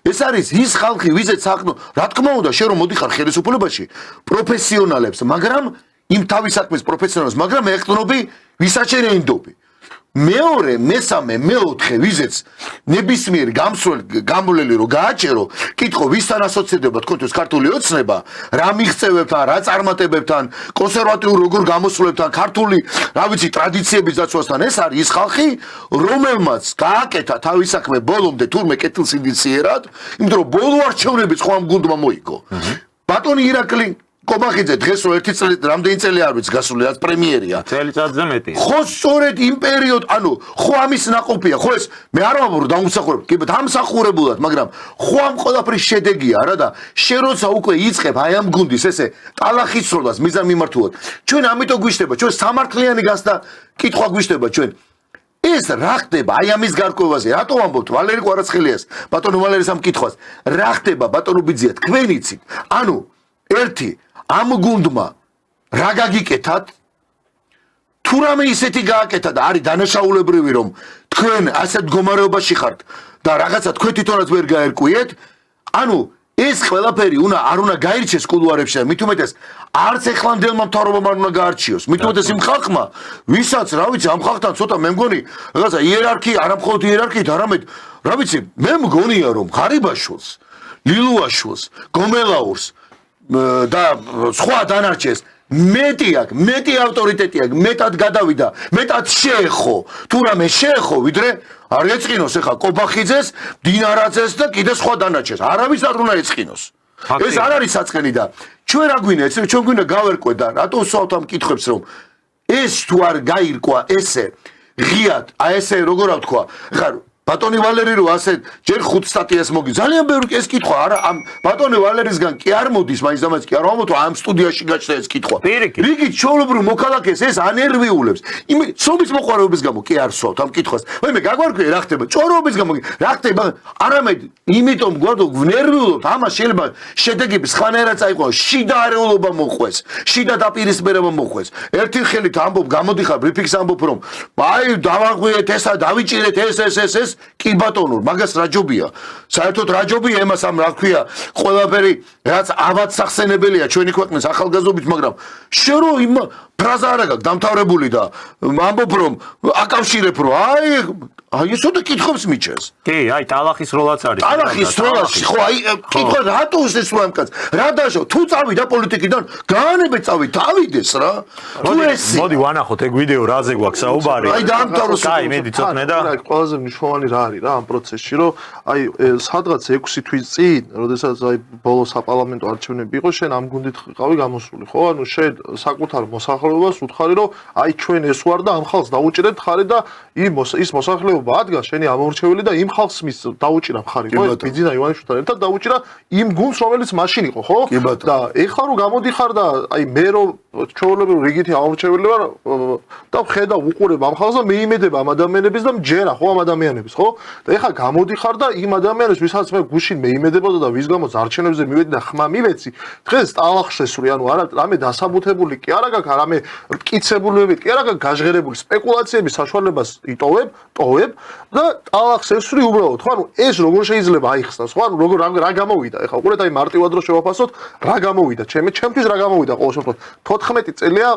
Speaker 2: ეს არის ის ხალხი ვიზეც ახნო რა თქმა უნდა შენ რომ მოდიხარ ხელისუფლებაში პროფესიონალებს მაგრამ იმ თავის საქმის პროფესიონალებს მაგრამ ეხტნობი ვისაჩერეინდობი მეორე მესამე მეოთხე ვიზეც ნებისმიერ გამვლელი რო გააჭერო კითხო ვისთან ასოცირდება თქვენთვის ქართული ოცნება რა მიღწევებთან რა წარმატებებთან კონსერვატიულ როგორ გამოსვლებთან ქართული რა ვიცი ტრადიციების დაცვასთან ეს არის ის ხალხი რომელმაც გააკეთა თავის საქმე ბოლომდე თურმე კეთილსინდისიერად იმიტომ რომ ბოლო არჩევნებიც ხო ამ გუნდმა მოიგო ბატონი ირაკლი კობახიძე დღეს რო ერთი წელი რამდენი წელი არ ვიცი გასული რაც პრემიერია
Speaker 1: წელიწადზე მეტი
Speaker 2: ხო სწორედ იმ პერიოდ ანუ ხო ამის ნაყოფია ხო ეს მე არ ვამბობ რომ დამსახურებ კი დამსახურებულად მაგრამ ხო ამ ყველაფრის შედეგია რა და შენ როცა უკვე იწყებ აი ამ გუნდის ესე ტალახის სროლას მიზანმიმართულად ჩვენ ამიტომ გვიშდება ჩვენ სამართლიანი გასდა კითხვა გვიშდება ჩვენ ეს რა ხდება აი ამის გარკვევაზე რატო ვამბობთ ვალერი კვარაცხელიას ბატონო ვალერის ამ კითხვას რა ხდება ბატონო ბიძია თქვენ იცით ანუ ერთი ამ გუნდმა რა გაგიკეთათ თუ რამე ისეთი გააკეთა და არის დანაშაულებრივი რომ თქვენ ასეთ მდგომარეობაში ხართ და რაღაცა თქვენ თვითონაც ვერ გაერკვიეთ ანუ ეს ყველაფერი არ უნდა გაირჩეს კულუარებში და მით უმეტეს არც ეხლანდელმა მთავრობამ არ უნდა გაარჩიოს. მით უმეტეს იმ ხალხმა, ვისაც რა ვიცი ამ ხალხთან ცოტა მე მგონი რაღაცა იერარქია, არა მხოლოდ იერარქიით, არამედ რა ვიცი, მე მგონია რომ ღარიბაშვილს, ლილუაშვილს, გომელაურს და სხვა დანარჩენს მეტი ავტორიტეტი აქვს, მეტად გადავიდა, მეტად შეეხო, თუ რამე შეეხო, ვიდრე არ ეწყინოს ახლა კობახიძეს, დინარაძეს და კიდე სხვა დანარჩენს. არავის არ უნდა ეწყინოს. ეს არ არის საწყენი და ჩვენ რა გვინდა, ჩვენ გვინდა გავერკვე და რატო ვსვავთ ამ კითხვებს, რომ ეს თუ არ გაირკვა ესე ღიად, აი ესე როგორ ვთქვა, ხარ ბატონი ვალერი რო ასე ჯერ 5 სტატიას მოგი ძალიან ბევრი ეს კითხვა არა ამ ბატონი ვალერისგან კი არ მოდის მაინც დამაც კი არ ამოთო ამ სტუდიაში გაჩნდა ეს კითხვა რიგით ჩვეულებრივ მოქალაქეს ეს ანერვიულებს იმ სობის მოყვარეობის გამო კი არ სვავთ ამ კითხვას მე გაგვარკვია რა ხდება ჭორობის გამო რა ხდება არამედ იმიტომ გვარდო ვნერვიულობთ ამას შეიძლება შედეგები სხვანაირად წაიყვანოს შიდა არეულობა მოხვეს შიდა დაპირისპირება მოხვეს ერთი ხელით ამბობ გამოდიხარ ბრიფინგს ამბობ რომ აი დავაღვიეთ ესა დავიჭირეთ ეს კი ბატონო, მაგას რა ჯობია? საერთოდ რა ჯობია იმას ამ რა ქვია, ყველაფერი რაც ავად სახსენებელია ჩვენი ქვეყნის ახალგაზრდობით, მაგრამ შენ რო იმ ფრაზა არა გაქვს დამთავრებული და ამბობ რომ აკავშირებ რომ აი ესოთა კითხვებს მიჩენს.
Speaker 1: კი, აი ტალახის როლაც არის.
Speaker 2: ტალახის როლაში ხო აი კითხვა რატო ეს რა მკაც? რა დაშო? თუ წავიდა პოლიტიკიდან, გაანებე წავით, დავიდეს რა. თუ ეს
Speaker 1: მოდი ვანახოთ ეგ ვიდეო რაზე გვაქვს საუბარი.
Speaker 2: აი დაამთავროს.
Speaker 1: აი მედი ცოტნე და
Speaker 3: აი ყველაზე მნიშვნელოვანი რა არის რა ამ პროცესში, რომ აი სადღაც 6 თვის წინ, როდესაც აი ბოლო საპარლამენტო არჩევნები იყო, შენ ამ გუნდით ყავი გამოსული, ხო? ანუ შენ საკუთარ მოსახლეობას უთხარი, რომ აი ჩვენ ეს ვარ და ამ ხალხს დაუჭირეთ ხარი და ის მოსახლეობა ადგა შენი ამორჩეველი და იმ ხალხს მის დაუჭირა ხარი, ხო? ბიძინა ივანიშვილთან ერთად დაუჭირა იმ გუნდს, რომელიც მაშინ იყო, ხო? და ეხლა რომ გამოდიხარ და აი მე რომ ჩვეულებრივ რიგითი ამორჩეველი ვარ და ხედავ უყურებ ამ ხალხს და მეიმედება ამ ადამიანების და მჯერა ხო ამ ადამიანების, ხო? და ეხლა გამოდიხარ და იმ ადამიანებს, ვისაც მე გუშინ მეიმედებოდა და ვის გამოც არჩევნებზე მივედი და ხმა მივეცი, დღეს ტალახს ესური, ანუ არა რამე დასაბუთებული კი არა გაქვს, არამე მტკიცებულებები კი არა გაქვს, გაჟღერებული სპეკულაციების საშუალებას ტოვებ და ტალახს ესური უბრალოდ, ხო? ანუ ეს როგორ შეიძლება აიხსნას, ხო? ანუ როგორ რა გამოვიდა? ეხლა უყურეთ აი მარტივად რო შევაფასოთ, რა გამოვიდა? ჩემთვის რა გამოვიდა ყოველ შემთხვევაში? 14 წელია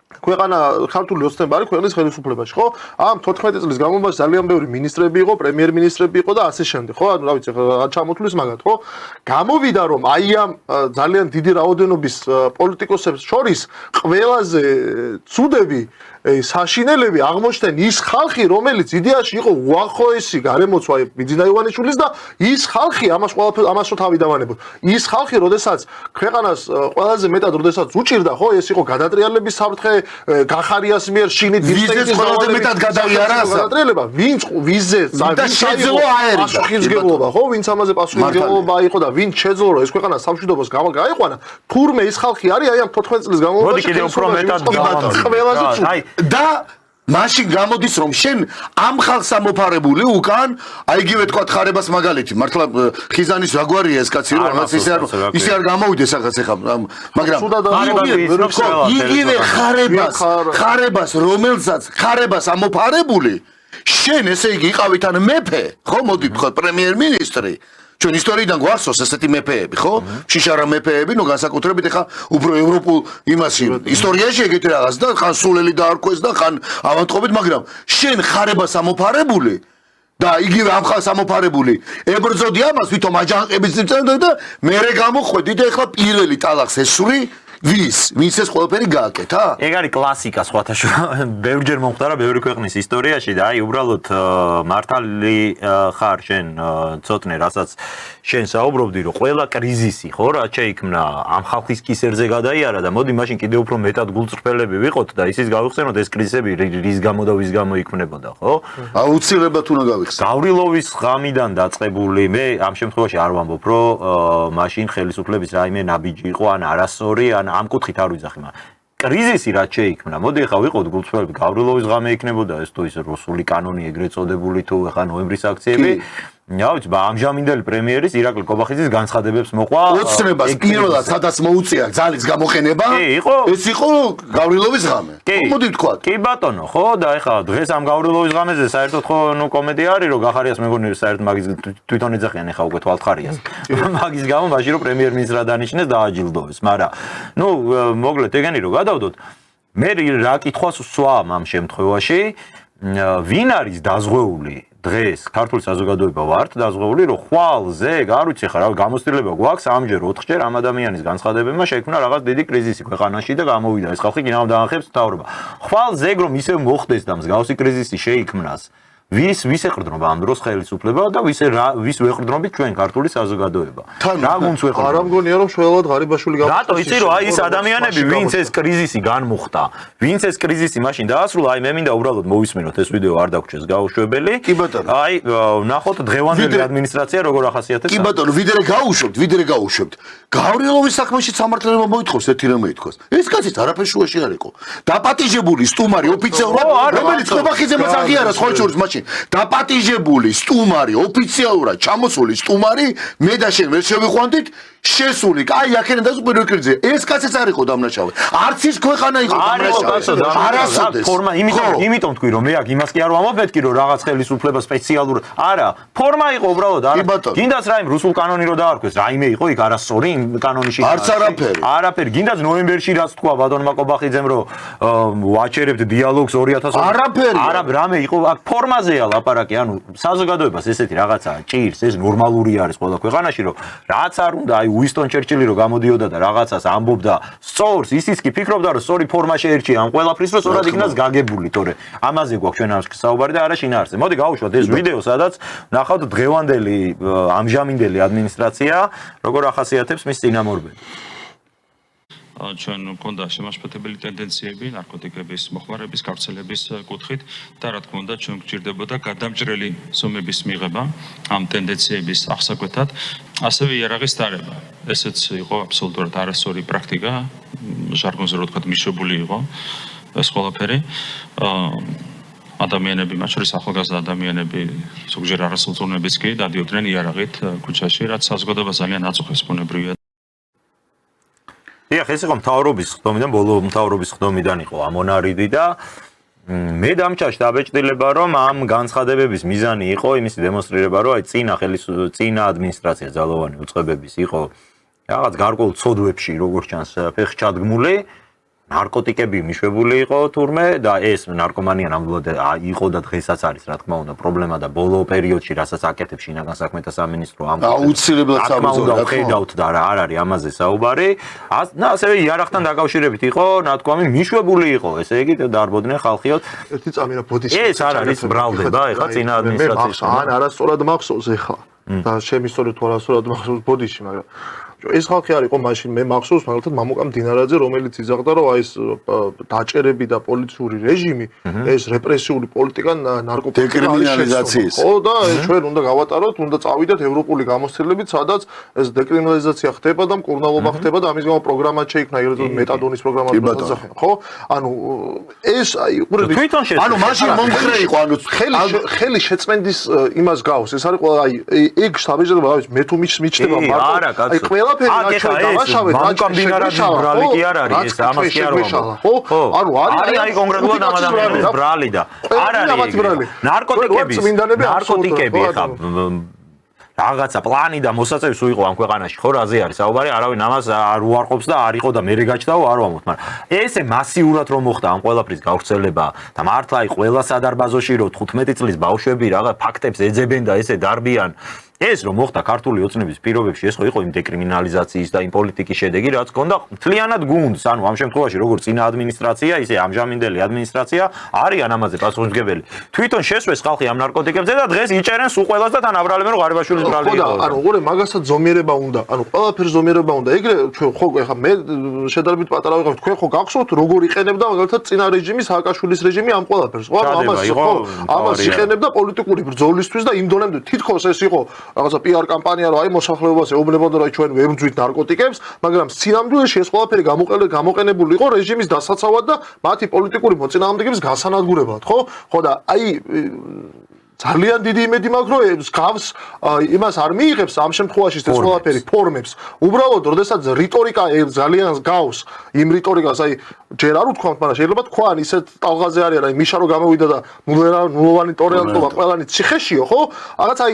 Speaker 3: ქვეყანა ქართული ოცნება არის ქვეყნის ხელისუფლებაში, ხო? ამ 14 წლის განმავლობაში ძალიან ბევრი მინისტრები იყო, პრემიერ-მინისტრები იყო და ასე შემდეგ, ხო? ანუ რა ვიცი, ჩამოთვლის მაგათ, ხო? გამოვიდა რომ აი ამ ძალიან დიდი რაოდენობის პოლიტიკოსებს შორის ყველაზე ცუდები საშინელები აღმოჩნდნენ ის ხალხი, რომელიც იდეაში იყო უახლოესი გარემოცვა ბიძინა ივანიშვილის და ის ხალხი ამას რო თავი დავანებოთ. ის ხალხი, როდესაც ქვეყანას ყველაზე მეტად როდესაც უჭირდა, ხო, ეს იყო გადატრიალების საფრთხე, გახარიას მიერ შინით
Speaker 2: ვიზის ყველაზე მეტად გადაიარა
Speaker 3: გადატრიალება, ვინც ვიზზე
Speaker 2: შეძლო აერიდა
Speaker 3: პასუხისმგებლობა, ხო, ვინც ამაზე პასუხისმგებლობა იყო და ვინც შეძლო რომ ეს ქვეყანა სამშვიდობოს გაიყვანა, თურმე ის ხალხი არის აი ამ 14 წლის განმავლობაში
Speaker 1: კიდევ უფრო მეტად
Speaker 3: ყველაზე
Speaker 2: და მაშინ გამოდის რომ შენ ამ ხალხს ამოფარებული უკან აი იგივე თქვა ხარებას მაგალითი მართლა ხიზანის რაგვარია ეს კაცი რომ რაღაც ისე არ გამოვიდეს რაღაც ეხა მაგრამ იგივე ხარებას რომელსაც ხარებას ამოფარებული შენ ესე იგი იყავით ან მეფე ხო მოდი თქვა პრემიერ-მინისტრი ჩვენ ისტორიიდან გვახსოვს ესეთი მეფეები, ხო? შიშარა მეფეები, ნუ განსაკუთრებით ეხა უფრო ევროპულ იმაში ისტორიაში ეგეთი რაღაც და ხან სულელი დაარქვეს და ხან ავადმყოფით, მაგრამ შენ ხარებას ამოფარებული და იგივე ამ ხალხს ამოფარებული ებრძოდი ამას, ვითომ აჯანყების წინწევდა და მერე გამოხვედი და ეხლა პირველი ტალახს ესური ვინც ეს ყველაფერი გააკეთა?
Speaker 1: ეგ არის კლასიკა სხვათაშორა. ბევრჯერ მომხდარა ბევრი ქვეყნის ისტორიაში და აი უბრალოდ მართალი ხარ შენ ცოტნე, რასაც შენ საუბრობდი, რომ ყველა კრიზისი, ხო, რაც შეიქმნა ამ ხალხის კისერზე გადაიარა და მოდი მაშინ კიდევ უფრო მეტად გულწრფელები ვიყოთ და ისიც გავიხსენოთ ეს კრიზისები რის გამო და ვის გამო იქმნებოდა, ხო?
Speaker 2: აუცილებლად უნდა გავიხსენოთ.
Speaker 1: გავრილოვის ღამიდან დაწყებული, მე ამ შემთხვევაში არ ვამბობ, რომ მაშინ ხელისუფლების რაიმე ნაბიჯი იყო ან არასწორი ან ამ კუთხით არ ვიძახი, მაგრამ კრიზისი რაც შეიქმნა, მოდი ახლა ვიყოთ გულწრფელები, გავრილოვის ღამე იქნებოდა ეს თუ ის რუსული კანონი ეგრეთ წოდებული თუ ახლა ნოემბრის აქციები ვიცი, ამჟამინდელი პრემიერის ირაკლი კობახიძის განცხადებებს მოყვა.
Speaker 2: ოცნებას პირველად სადაც მოუწია ძალის გამოყენება. ეს იყო გავრილოვის ღამე. მოდი ვთქვა.
Speaker 1: კი ბატონო, ხო და ეხლა დღეს ამ გავრილოვის ღამეზე საერთოდ ხო კომედია არის, რომ გახარიას მეგონი საერთოდ მაგის თვითონ ეძახიან ეხლა უკვე თვალთხარიას. მაგის გამო მაშინ რომ პრემიერ-მინისტრად დანიშნეს დააჯილდოვეს, მაგრამ მოკლედ ეგენი რომ გადავდოთ, მე რა კითხვას ვსვამ ამ შემთხვევაში, ვინ არის დაზღვეული დღეს ქართული საზოგადოება ვართ დაზღვეული რომ ხვალზე არ ვიცი ხა რა გამოცდილება გვაქვს 3-ჯერ 4-ჯერ ამ ადამიანის განცხადებებმა შექმნა რაღაც დიდი კრიზისი ქვეყანაში და გამოვიდა ეს ხალხი კიდევ დაახებს მთავრობა ხვალზე რომ ისევ მოხდეს და მსგავსი კრიზისი შეიქმნას ვის ეყრდნობა ამ დროს ხელისუფლება და ვის ვეყრდნობით ჩვენ ქართული საზოგადოება რა გუნდს ვეყრდნობა
Speaker 3: არა მგონია რომ შველად ღარიბაშვილი
Speaker 1: გავხსნა რატო იცი რომ აი ეს ადამიანები ვინც ეს კრიზისი განმუხტა ვინც ეს კრიზისი მაშინ დაასრულა აი მე მინდა უბრალოდ მოვისმინოთ ეს ვიდეო არ დაგვრჩეს გაუშვებელი აი ნახოთ დღევანდელი ადმინისტრაცია როგორ ახასიათებს
Speaker 2: კი ბატონო ვიდრე გაუშვებთ გავრილოვის საქმეში სამართლებმა მოითხოვს ერთი რამე ითქოს ეს კაციც არაფერ შუაში არ იყო დაპატიჟებული სტუმარი ოფიციალურად რომელიც ყობახიძემაც აღიარა სხვა შორის მაშინ დაპატიჟებული სტუმარი ოფიციალურად ჩამოსული სტუმარი მე და შენ ვერ შევიყვანდით შესული აი აქედან და პირველ კრიზისზე ეს კაციც არ იყო დამნაშავე არც ის ქვეყანა იყო დამნაშავე არასოდეს
Speaker 1: ფორმა იმიტომ თქვი რომ მე აქ იმას კი არ ვამობეთკი რომ რაღაც ხელისუფლება სპეციალურ არა ფორმა იყო უბრალოდ არა გინდას რაიმე რუსულ კანონი რო დაარქვეს რაიმე იყო იქ არასწორი კანონიში
Speaker 2: არც
Speaker 1: არაფერი გინდას ნოემბერში რაც თქვა ბატონმა კობახიძემ რომ ვაჩერებთ დიალოგს 2020
Speaker 2: არაფერი
Speaker 1: არა რამე იყო აქ ფორმაზეა ლაპარაკი ანუ საზოგადოებას ესეთი რაღაცა ჭირს ეს ნორმალური არის ყველა ქვეყანაში რომ რაც არ უნდა აი უისტონ ჩერჩილი რო გამოდიოდა და რაღაცას ამბობდა სწორს ისიც კი ფიქრობდა რომ სწორი ფორმა შეერჩია ამ ყველაფრის რომ სწორად იქნას გაგებული თორე ამაზე გვაქვს ჩვენ ამ საუბარი და არა შინაარსზე მოდი გავუშვათ ეს ვიდეო სადაც ნახავთ დღევანდელი ამჟამინდელი ადმინისტრაცია როგორ ახასიათებს მის წინამორბედს
Speaker 5: ჩვენ მქონდა შემაშფოთებელი ტენდენციები ნარკოტიკების მოხმარების გავრცელების კუთხით და რა თქმა უნდა ჩვენ გვჭირდებოდა გადამჭრელი ზომების მიღება ამ ტენდენციების აღსაკვეთად ასევე იარაღის დარება ესეც იყო აბსოლუტურად არასწორი პრაქტიკა ჟარგონზე რო ვთქვათ მიშვებული იყო ეს ყველაფერი ადამიანები მათ შორის ახალგაზრდა ადამიანები ზოგჯერ არასრულწლოვნებიც კი დადიოდნენ იარაღით ქუჩაში რაც საზოგადოებას ძალიან აწუხებს ბუნებრივია
Speaker 1: დიახ, ეს იყო მთავრობის ხდომიდან, ბოლო მთავრობის ხდომიდან იყო ამონარიდი და მე დამჭაშ დაბეჭდილება რომ ამ განცხადებების მიზანი იყო იმის დემონსტრირება რომ აი წინა ადმინისტრაცია ძალოვანი უწყებების იყო რაღაც გარკვეულ ცოდვებში როგორც ჩანს ფეხჩადგმული ნარკოტიკები მიშვებული იყო თურმე და ეს ნარკომანია ნამდვილად იყო და დღესაც არის რა თქმა უნდა პრობლემა და ბოლო პერიოდში რასაც აკეთებს შინაგან საქმეთა სამინისტრო ამ
Speaker 2: აუცილებლად
Speaker 1: საბრძოლო ხედავთ და რა არ არის ამაზე საუბარი და ასევე იარაღთან დაკავშირებით იყო ნათქვამი მიშვებული იყო ესე იგი დარბოდნენ ხალხიოთ
Speaker 3: ერთი წამი რა ბოდიში
Speaker 1: ეს არ არის ბრალდება ეხლა წინა ადმინისტრაციის
Speaker 3: ან არასწორად მახსოვს ეხლა და შემისწორეთ თუ არასწორად მახსოვს ბოდიში მაგრამ ეს ხალხი არ იყო მაშინ მე მახსოვს მაგალითად მამუკა მდინარაძე რომელიც იძახდა რომ აი ეს დაჭერები და პოლიციური რეჟიმი ეს რეპრესიული პოლიტიკა
Speaker 2: დეკრიმინალიზაციის
Speaker 3: ხო და ჩვენ უნდა გავატაროთ უნდა წავიდეთ ევროპული გამოცდილებით სადაც ეს დეკრიმინალიზაცია ხდება და მკურნალობა ხდება და ამის გამო პროგრამა შეიქმნა ეგრეთ მეტადონის პროგრამა დაძახიან ხო ანუ ეს აი
Speaker 2: ანუ მაშინ მომხრე იყო ანუ
Speaker 3: ხელი შეწმენდის იმას გავს ეს არის ყველა აი ეგ საბეჭდება რა ვიცი მე თუ მიჩნდება მარტო აი
Speaker 1: მამუკა მდინარაძის ბრალი კი არ არის ეს ამას კი არ ვამბობ ხო ანუ არის აი კონკრეტულად ამ ადამიანის ბრალი და არ არის ნარკოტიკები ხა რაღაცა პლანი და მოსაწევი სულ იყო ამ ქვეყანაში ხო რაზე არის საუბარი არავინ ამას არ უარყოფს და არ იყო და მე რეგაჩდაო არ ვამბობ მაგრამ ესე მასიურად რომ მოხდა ამ ყველაფრის გავრცელება და მართლა აი ყველა სადარბაზოში რომ 15 წლის ბავშვები რაღაც ფაქტებს ეძებენ და ესე დარბიან ეს რომ მოხდა ქართული ოცნების პირობებში ეს ხო იყო იმ დეკრიმინალიზაციის და იმ პოლიტიკის შედეგი რაც ჰქონდა მთლიანად გუნდს ანუ ამ შემთხვევაში როგორც წინა ადმინისტრაცია ისე ამჟამინდელი ადმინისტრაცია არიან ამაზე პასუხისმგებელი თვითონ შესვეს ხალხი ამ ნარკოტიკებზე და დღეს იჭერენ სულ ყველას და თან აბრალებენ რომ ღარიბაშვილის ბრალი იყო
Speaker 3: ანუ უყურე მაგასაც ზომიერება უნდა ანუ ყველაფერს ზომიერება უნდა ეგრე ჩვენ ხო ეხა მე შედარებით პატარა ვიყავ თქვენ ხო გახსოვთ როგორ იყენებდა მაგალითად წინა რეჟიმი სააკაშვილის რეჟიმი ამ ყველაფერს ხო ამას იყენებდა პოლიტიკური ბრძოლისთვის და იმ დონემდე თითქოს ეს იყო რაღაცა PR კამპანია რომ აი მოსახლეობას ეუბნებოდა რომ ჩვენ ვებრძვით ნარკოტიკებს, მაგრამ სინამდვილეში ეს ყველაფერი გამოყენებული იყო რეჟიმის დასაცავად და მათი პოლიტიკური მოწინააღმდეგების გასანადგურებლად, ხო? ხო და აი ძალიან დიდი იმედი მაქვს რომ გავს იმას არ მიიღებს ამ შემთხვევაში ეს ყველაფერი ფორმებს უბრალოდ როდესაც რიტორიკა ძალიან გავს იმ რიტორიკას აი ჯერ არ უთქვამთ მაგრამ შეიძლება თქვან ისეთ ტალღაზე არის აი მიშა რო გამოვიდა და ნულოვანი ტორეანტობა ყველანი ციხეშიო ხო რაღაც აი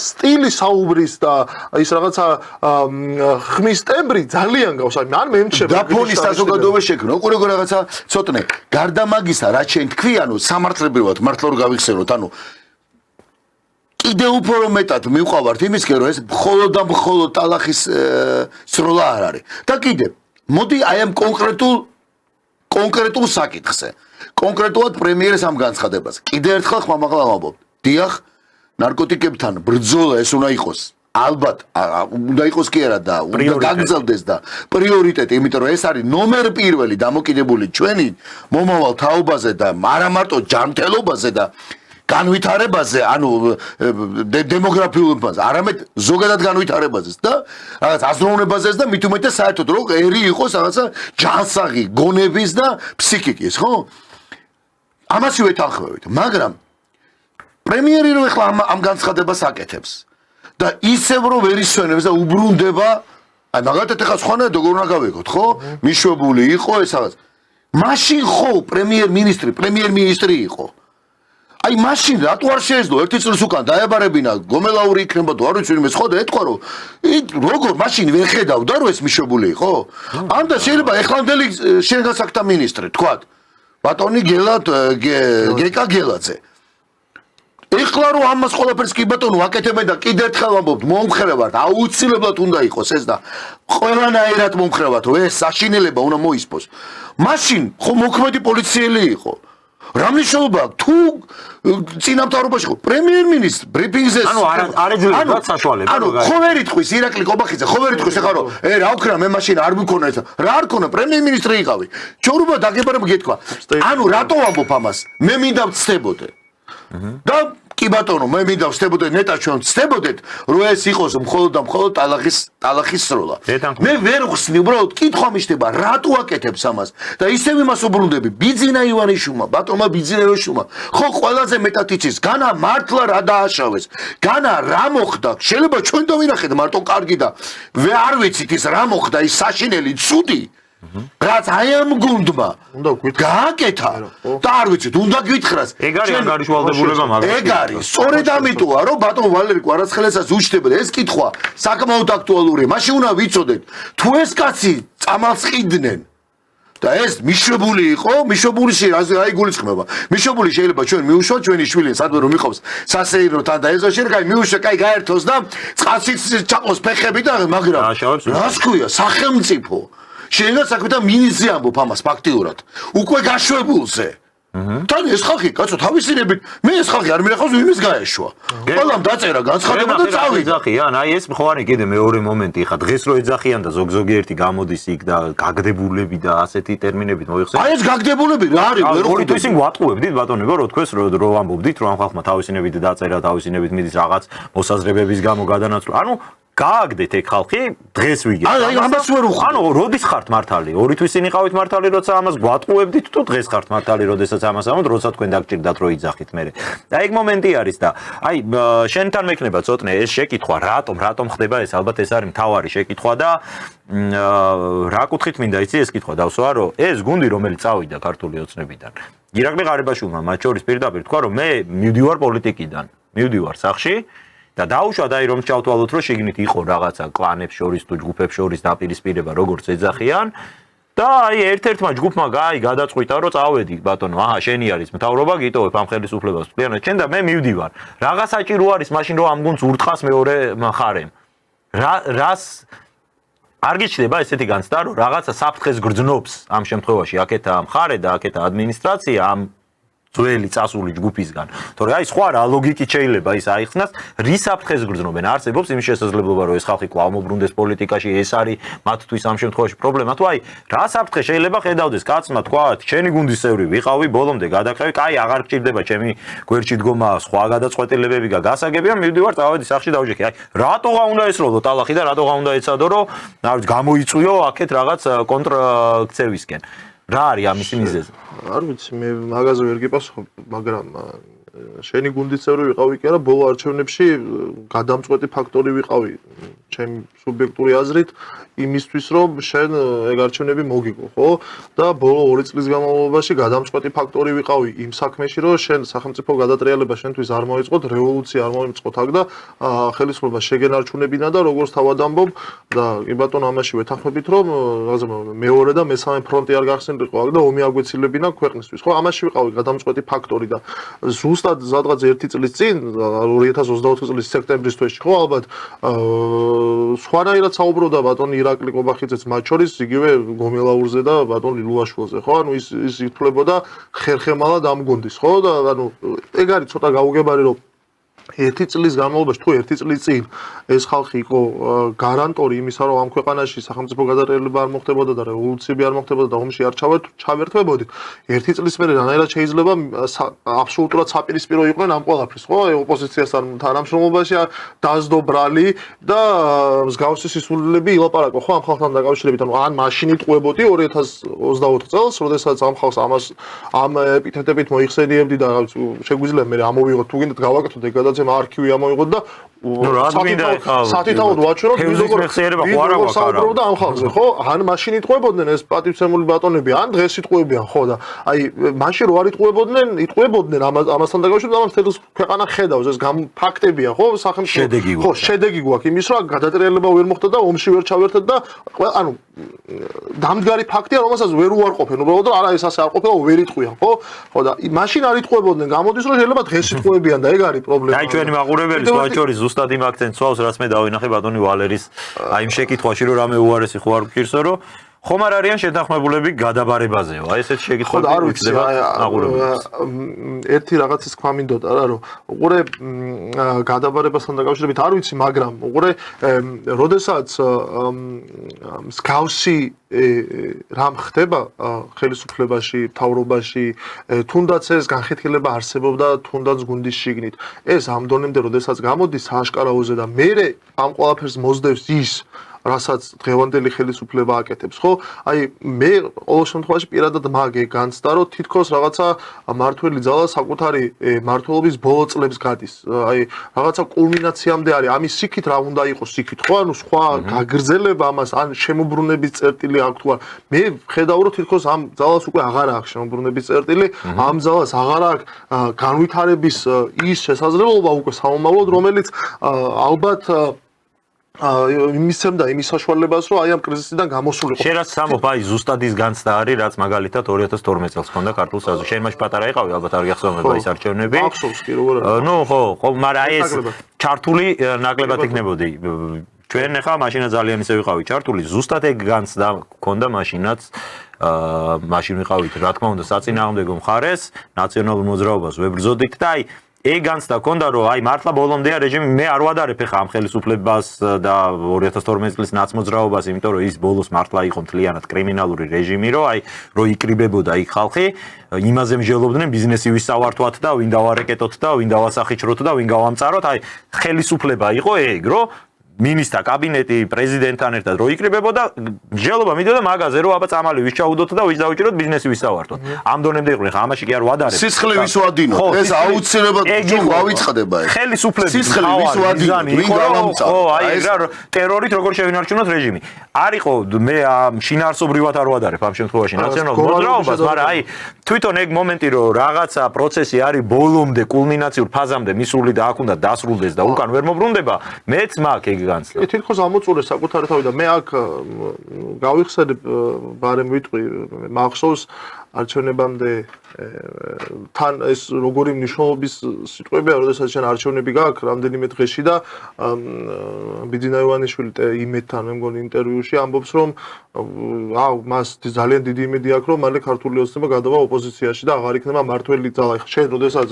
Speaker 3: სტილი საუბრის და ის რაღაცა ხმის ტემბრი ძალიან გავს აი მან მემჩება
Speaker 2: და ფონის საზოგადოება შექმნა უკვე როგორ რაღაცა ცოტნე გარდა მაგისა რაც შენ თქვი ანუ სამართლებრივად მართლა რომ გავიხსენოთ ანუ კიდე უფრო მეტად მივყავართ იმისკენ რომ ეს მხოლოდ და მხოლოდ ტალახის სროლა არ არის და კიდე მოდი აი ამ კონკრეტულ საკითხზე კონკრეტულად პრემიერის ამ განცხადებაზე კიდე ერთხელ ხმამაღლა ვამბობ დიახ ნარკოტიკებთან ბრძოლა ეს უნდა იყოს ალბათ უნდა იყოს კი არა და უნდა გაგრძელდეს და პრიორიტეტი იმიტომ რომ ეს არის ნომერ პირველი დამოკიდებული ჩვენი მომავალ თაობაზე და არა მარტო ჯანმრთელობაზე და განვითარებაზე, ანუ დემოგრაფიულ ფონზე, არამედ ზოგადად განვითარებაზე და რაღაც აზროვნებაზე და მით უმეტეს საერთოდ რომ ერი იყოს რაღაცა ჯანსაღი, გონების და ფსიქიკის, ხო? ამას ვეთანხმებით, მაგრამ პრემიერი რო ახლა ამ განცხადებას აკეთებს და ისევ რომ ვერ ისვენებს და უბრუნდება, აი მაგალითად ახლა სხვანაირად როგორ უნდა გავიგოთ, ხო? მიშვებული იყო ეს რაღაც. მაშინ ხო პრემიერ-მინისტრი იყო. აი მაშინ რატო არ შეეძლო ერთი წელს უკან დაებარებინა გომელაური იქნება თუ არ ვიცი ვინმე სხვა და ეთქვა რომ როგორ მაშინ ვერ ხედავდა რომ ეს მიშვებული იყო? ამდა შეიძლება ეხლანდელი შინაგან საქმეთა მინისტრი თქვათ ბატონი გეკა გელაძე ეხლა რომ ამას ყველაფერს კი ბატონო აკეთებენ და კიდე ერთხელ ვამბობთ მომხრევართ აუცილებლად უნდა იყოს ეს და ყველანაირად მომხრევართ რომ ეს საშინელება უნდა მოისპოს მაშინ ხო მოქმედი პოლიციელი იყო რა მნიშვნელობა თუ წინამთავრობაში ხო პრემიერ-მინისტრ ბრიფინგზე
Speaker 1: ანუ არ ეძლევა საშუალება
Speaker 3: ანუ ხო ვერ იტყვის ირაკლი კობახიძე ხო ვერ იტყვის ეხლა რომ რა ვქნა მე მაშინ არ მქონა ეს რა არ ქონა პრემიერ-მინისტრი იყავი ჩორუბა დაგებარებ გეთქვა ანუ რატო ვამბობ ამას მე მინდა ვწდებოდე და კი ბატონო მე მინდა ვწდებოდე ნეტა ჩვენ ვწდებოდეთ რომ ეს იყოს მხოლოდ და მხოლოდ ტალახის სროლა მე ვერ ვხსნი უბრალოდ კითხვა მიშდება რატო აკეთებს ამას და ისევ იმას უბრუნდები ბიძინა ივანიშვილმა ბატონმა ბიძინა ივანიშვილმა ხო ყველაზე მეტად იცის განა მართლა რა დააშავეს განა რა მოხდა შეიძლება ჩვენ დავინახეთ მარტო კარგი და არ ვიცით ის რა მოხდა ის საშინელი ცუდი რაც აი ამ გუნდმა უნდა გვითხრა
Speaker 2: გააკეთა და არ ვიცით უნდა გვითხრას
Speaker 1: ეგ არის ანგარიშვალდებულება მაგას
Speaker 2: ეგ არის სწორედ ამიტოა რომ ბატონ ვალერი კვარაცხელასაც უჩნდება ეს კითხვა საკმაოდ აქტუალურია მაშინ უნდა ვიცოდეთ თუ ეს კაცი წამალს ყიდნენ და ეს მიშვებული იყო მიშვებულში აი გულისხმობა მიშვებული შეიძლება ჩვენ მიუშვათ ჩვენი შვილი სადმე რომ მიყავს სასეირნოთან და ეზოში კაი მიუშვა კაი გაერთოს და წყალშიც ჩაყოს ფეხები და მაგრამ რას ქვია სახელმწიფო შეიძლება საქმეთა მინისტრი ამბობ ამას ფაქტიურად უკვე გაშვებულზე თან ეს ხალხი კაცო თავისინებით მე ეს ხალხი არ მინახავს ვინმეს გაეშვა ყველამ დაწერა განცხადება და წავიდა
Speaker 1: ეძახიან აი ეს მხოლოდ კიდე მეორე მომენტი ხა დღეს რო ეძახიან და ზოგიერთი გამოდის იქ და გაგდებულები და ასეთი ტერმინებით მოიხსენებთ
Speaker 2: აი ეს გაგდებულები რა არის ვერ
Speaker 1: ხუთ ისინი ვატყუებდით ბატონებო რო თქვეს რო ამბობდით რომ ამ ხალხმა თავისინებით დაწერა თავისინებით მიდის რაღაც მოსაზრებების გამო გადანაცვლა ანუ გააგდეთ ეგ ხალხი დღეს ვიგეთ.
Speaker 2: აი ამას ვერ უხდი.
Speaker 1: ანუ როდის ხართ მართალი? ორი თვის წინ იყავით მართალი, როცა ამას გვატყუებდით თუ დღეს ხართ მართალი, როდესაც ამას ამბობთ, როცა თქვენ დაგჭირდათ რომ იძახით მე. და ეგ მომენტი არის და აი შენთან მექნება ცოტნე ეს შეკითხვა, რატომ ხდება ეს? ალბათ ეს არის მთავარი შეკითხვა და რა კუთხით მინდა იცი ეს კითხვა დავსვა რომ ეს გუნდი რომელიც წავიდა ქართული ოცნებიდან. ირაკლი ღარიბაშვილმა მათ შორის პირდაპირ თქვა რომ მე მივდივარ პოლიტიკიდან, მივდივარ სახში და დაუშვათ აი რომ ჩავთვალოთ რომ შიგნით იყო რაღაცა კლანებს შორის თუ ჯგუფებს შორის დაპირისპირება როგორც ეძახიან და აი ერთ-ერთმა ჯგუფმა გადაწყვიტა რომ წავედი ბატონო აჰა შენი არის მთავრობა გიტოვებ ამ ხელისუფლებას თქვიანად შენ და მე მივდივარ რაღა საჭირო არის მაშინ რომ ამ გუნდს ურთხას მეორე მხარემ რას არ გიჩნდება ესეთი განცდა რომ რაღაცა საფრთხეს გრძნობს ამ შემთხვევაში აკეთა მხარე და აკეთა ადმინისტრაცია ამ ძველი წასული ჯგუფისგან. თორე აი სხვა რა ლოგიკით შეიძლება ის აიხსნას, რის საფრთხეს გრძნობენ? არსებობს იმის შესაძლებლობა, რომ ეს ხალხი კვლავ მობრუნდეს პოლიტიკაში, ეს არის მათთვის ამ შემთხვევაში პრობლემა. თუ აი რა საფრთხე შეიძლება ხედავდეს კაცმა თქვა, ჩემი გუნდის წევრი ვიყავი, ბოლომდე გადაკრევი, კაი აღარ გჭირდება ჩემი გვერდში დგომა, სხვა გადაწყვეტილებები და გასაგებია, მივდივარ წავედი სახში დავჯექი. აი რატოღა უნდა ესროლო ტალახი და რატოღა უნდა ეცადო, რომ გამოიწვიო აქეთ რაღაც კონტრაქცევისკენ. რა არის ამისი მიზეზი?
Speaker 3: არ ვიცი მე მაგაზე ვერ გიპასუხებ მაგრამ შენი გუნდის წევრი ვიყავი კი არა, ბოლო არჩევნებში გადამწყვეტი ფაქტორი ვიყავი ჩემი სუბიექტური აზრით იმისთვის რომ შენ ეგ არჩევნები მოგიგო, ხო? და ბოლო 2 წლის განმავლობაში გადამწყვეტი ფაქტორი ვიყავი იმ საქმეში, რომ შენ სახელმწიფო გადატრიალება შენთვის არ მოიწყოთ, რევოლუცია არ მოიწყოთ აქ და ხელისუფლება შეგენარჩუნებინა და როგორც თავად ამბობ და კი ბატონო ამაში ვეთანხმებით რომ რაღაცა მეორე და მესამე ფრონტი არ გახსენილიყო აქ და ომი აგვეცილებინა ქვეყნისთვის, ხო? ამაში ვიყავი გადამწყვეტი ფაქტორი და ზუსტად სადღაც 1 წლის წინ 2024 წლის სექტემბრის თვეში, ხო, ალბათ სხვანაირად საუბრობდა ბატონი ირაკლი ყობახიძეც მათ შორის იგივე გომელაურზე და ბატონ ლილუაშვილზე, ხო? ანუ ის ითვლებოდა ხერხემალად ამ გუნდის, ხო? და ანუ ეგ არის ცოტა გაუგებარი რომ 1 წლის განმავლობაში თუ 1 წლის წინ ეს ხალხი იყო გარანტორი იმისა, რომ ამ ქვეყანაში სახელმწიფო გადატრიალება არ მოხდებოდა და რევოლუციები არ მოხდებოდა და ომში არ ჩავერთვებოდით. 1 წლის მერე რანაირად შეიძლება აბსოლუტურად საპირისპირო იყვნენ ამ ყველაფრის, ხო? ოპოზიციასთან თანამშრომლობაში დაძდო ბრალი და მსგავსი სისულელები ილაპარაკო, ხო, ამ ხალხთან დაკავშირებით. ანუ ან მაშინ იტყუებოდი 2024 წელს, როდესაც ამ ხალხს ამ ეპითეტებით მოიხსენიებდი და შეგვიძლია მე ამოვიღოთ თუ გინდათ გავაკეთოთ ეგ გადაცემა არქივი ამოიღოთ და სათითაოდ ვაჩვენოთ როგორ საუბრობდა ამ ხალხზე, ხო? ან მაშინ იტყუებოდნენ ეს პატივცემული ბატონები, ან დღეს იტყუებიან, ხო? და აი მაშინ რო არ იტყუებოდნენ ამასთან დაკავშირებით, ამას თელს ქვეყანა ხედავს, ეს ფაქტებია, ხო? სახელმწიფო ხო, შედეგი გვაქვს იმის, რომ გადატრიალება ვერ მოხდა და ომში ვერ ჩავერთეთ და ანუ დამდგარი ფაქტია, რომელსაც ვერ უარყოფენ, უბრალოდ არა ეს ასე არ ყოფილა, ვერ იტყვიან, ხო? ხო და მაშინ არ იტყუებოდნენ, გამოდის რომ შეიძლება დღეს იტყუებიან და ეგ არის პრობლემა.
Speaker 1: აი ჩვენი მაყურებელი სხვაჩორის ზუსტად იმ აქცენტს ვავს, რაც მე დავინახე ბატონი ვალერის აი იმ შეკითხვაში, რომ რამე უარესი ხო არ გქირსო, რომ ხომ არ არიან შეთანხმებულები გადაბარებაზეო. აი ესეთი შეკითხვები უჩნდება მაყურებელს.
Speaker 3: ერთი რაღაცის თქვა მინდოდა რა, რომ უყურე გადაბარებასთან დაკავშირებით არ ვიცი, მაგრამ უყურე როდესაც მსგავსი რამ ხდება ხელისუფლებაში, მთავრობაში, თუნდაც ეს განხეთქილება არსებობდა, თუნდაც გუნდის შიგნით. ეს ამ დონემდე როდესაც გამოდის სააშკარაოზე და მერე ამ ყველაფერს მოსდევს ის რასაც დღევანდელი ხელისუფლება აკეთებს, ხო? აი მე ყოველ შემთხვევაში პირადად მაგ განცდა, რომ თითქოს რაღაცა მართველი ძალა საკუთარი მმართველობის ბოლო წლებს გადის. აი რაღაცა კულმინაციამდე არის. ამის სიქით რა უნდა იყოს სიქით, ხო? ანუ სხვა გაგრძელება ამას ან შემოbrunების წერტილი აქვს თუ არა. მე ხედავ რომ თითქოს ამ ძალას უკვე აღარ აქვს შემოbrunების წერტილი, ამ ძალას აღარ აქვს განვითარების ის შესაძლებლობა უკვე სამომავლოდ, რომელიც ალბათ იმისცემდა იმის საშუალებას, რომ აი ამ კრიზისიდან გამოსულიყო.
Speaker 1: შენ რაც სამოფ, აი ზუსტად ის განცდა არის, რაც მაგალითად 2012 წელს ჰქონდა ქართულ საზღვარზე. შენ მაშინ პატარა იყავი, ალბათ არ გახსოვდება ის არჩევნები.
Speaker 3: ახსოვს კი როგორ არის.
Speaker 1: ნუ ხო, მაგრამ აი ეს ჩართული ნაკლებად იქნებოდი. ჩვენ ახლა მაშინაც ძალიან ისე ვიყავით ჩართული, ზუსტად ეგ განცდა ჰქონდა მაშინაც. მაშინ ვიყავით, რა თქმა უნდა, საწინააღმდეგო მხარეს, ნაციონალურ მოძრაობას ვებრძოდით და აი ეგ განცდა ჰქონდა, რომ აი მართლა ბოლომდე რეჟიმი მე არ ვადარებ ხა ამ ხელისუფლებას და 2012 წლის ნაცმოძრაობას, იმიტომ რომ ის ბოლოს მართლა იყო მთლიანად კრიმინალური რეჟიმი, რომ აი რო იკრიბებოდა იქ ხალხი, იმაზე მსჯელობდნენ ბიზნესი ვისავართვათ და ვინ დავარეკეტოთ და ვინ დავასახიჩროთ და ვინ გავამწაროთ, აი ხელისუფლება იყო ეგ, რომ მინისტრთა კაბინეტი პრეზიდენტთან ერთად რო იკრიბებოდა, მსჯელობა მიდოდა მაგაზე, რომ აბა წამალი ვის ჩაუდოთ და ვის დავიჭიროთ ბიზნესი ვისავართოთ. ამ დონემდე იყო, ხა ამაში კი არ ვადარებ.
Speaker 2: სისხლი ვის ვადინოთ? ეს აუცილებლად ჯერ გავიწყდება ეს.
Speaker 1: ხელისუფლების
Speaker 2: სისხლი ვის ვადინოთ? ვინ გავამწაროთ?
Speaker 1: ხო, აი რა ტერორით როგორ შევინარჩუნოთ რეჟიმი. არ იყო მე შინაარსობრივად არ ვადარებ ამ შემთხვევაში ნაციონალურ მოძრაობას, მაგრამ აი თვითონ ეგ მომენტი რომ რაღაცა პროცესი არის ბოლომდე კულმინაციურ ფაზამდე მისული და აქ უნდა დასრულდეს და უკან ვერ მოbrunდება, მეც მაქვს ეგ განცდა.
Speaker 3: თითქოს ამოწურე საკუთარი თავი და მე აქ გავიხსენებ ბარემ ვიტყვი, მახსოვს არჩევნებამდე თან ეს როგორი მნიშვნელობის სიტყვებია, როდესაც შენ არჩევნები გაქვს რამდენიმე დღეში და ბიძინა ივანიშვილი იმედთან მე მგონი ინტერვიუში ამბობს, რომ მას ძალიან დიდი იმედი აქვს, რომ მალე ქართული ოცნება გადავა ოპოზიციაში და აღარ იქნება მართველი ძალა. შენ როდესაც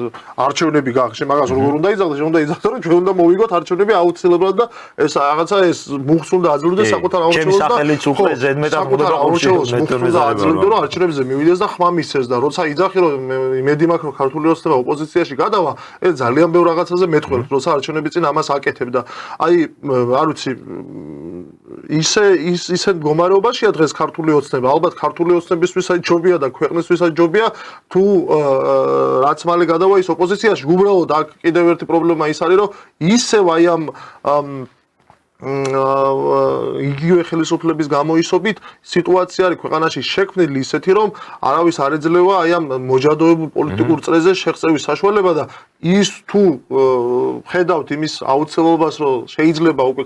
Speaker 3: არჩევნები გაქვს, შენ მაგას როგორ უნდა იძახდეს? შენ უნდა იძახდეს, რომ ჩვენ უნდა მოვიგოთ არჩევნები აუცილებლად და ეს რაღაცა ეს მუხს უნდა აძლევდეს საკუთარ აუჩევლოს და
Speaker 1: სახელით უხლე ზედმეტად უნდა
Speaker 3: აძლევდეს, რომ არჩევნებზე მივიდეს და ხმა მისცეს და როცა იძახი რომ იმედი მაქვს, რომ ქართული ოცნება ოპოზიციაში გადავა, ეს ძალიან ბევრ რაღაცაზე მეტყველებს, როცა არჩევნები წინ ამას აკეთებ და აი არ ვიცი ისე მდგომარეობაშია დღეს ქართული ოცნება. ალბათ ქართული ოცნებისთვისაც ჯობია და ქვეყნისთვისაც ჯობია თუ რაც მალე გადავა ის ოპოზიციაში. უბრალოდ აქ კიდევ ერთი პრობლემა ის არის, რომ ისევ აი ამ იგივე ხელისუფლების გამოისობით სიტუაცია არის ქვეყანაში შექმნილი ისეთი, რომ არავის არ ეძლევა აი ამ მოჯადოებულ პოლიტიკურ წრეზე შეღწევის საშუალება და ის თუ ხედავთ იმის აუცილებლობას, რომ შეიძლება უკვე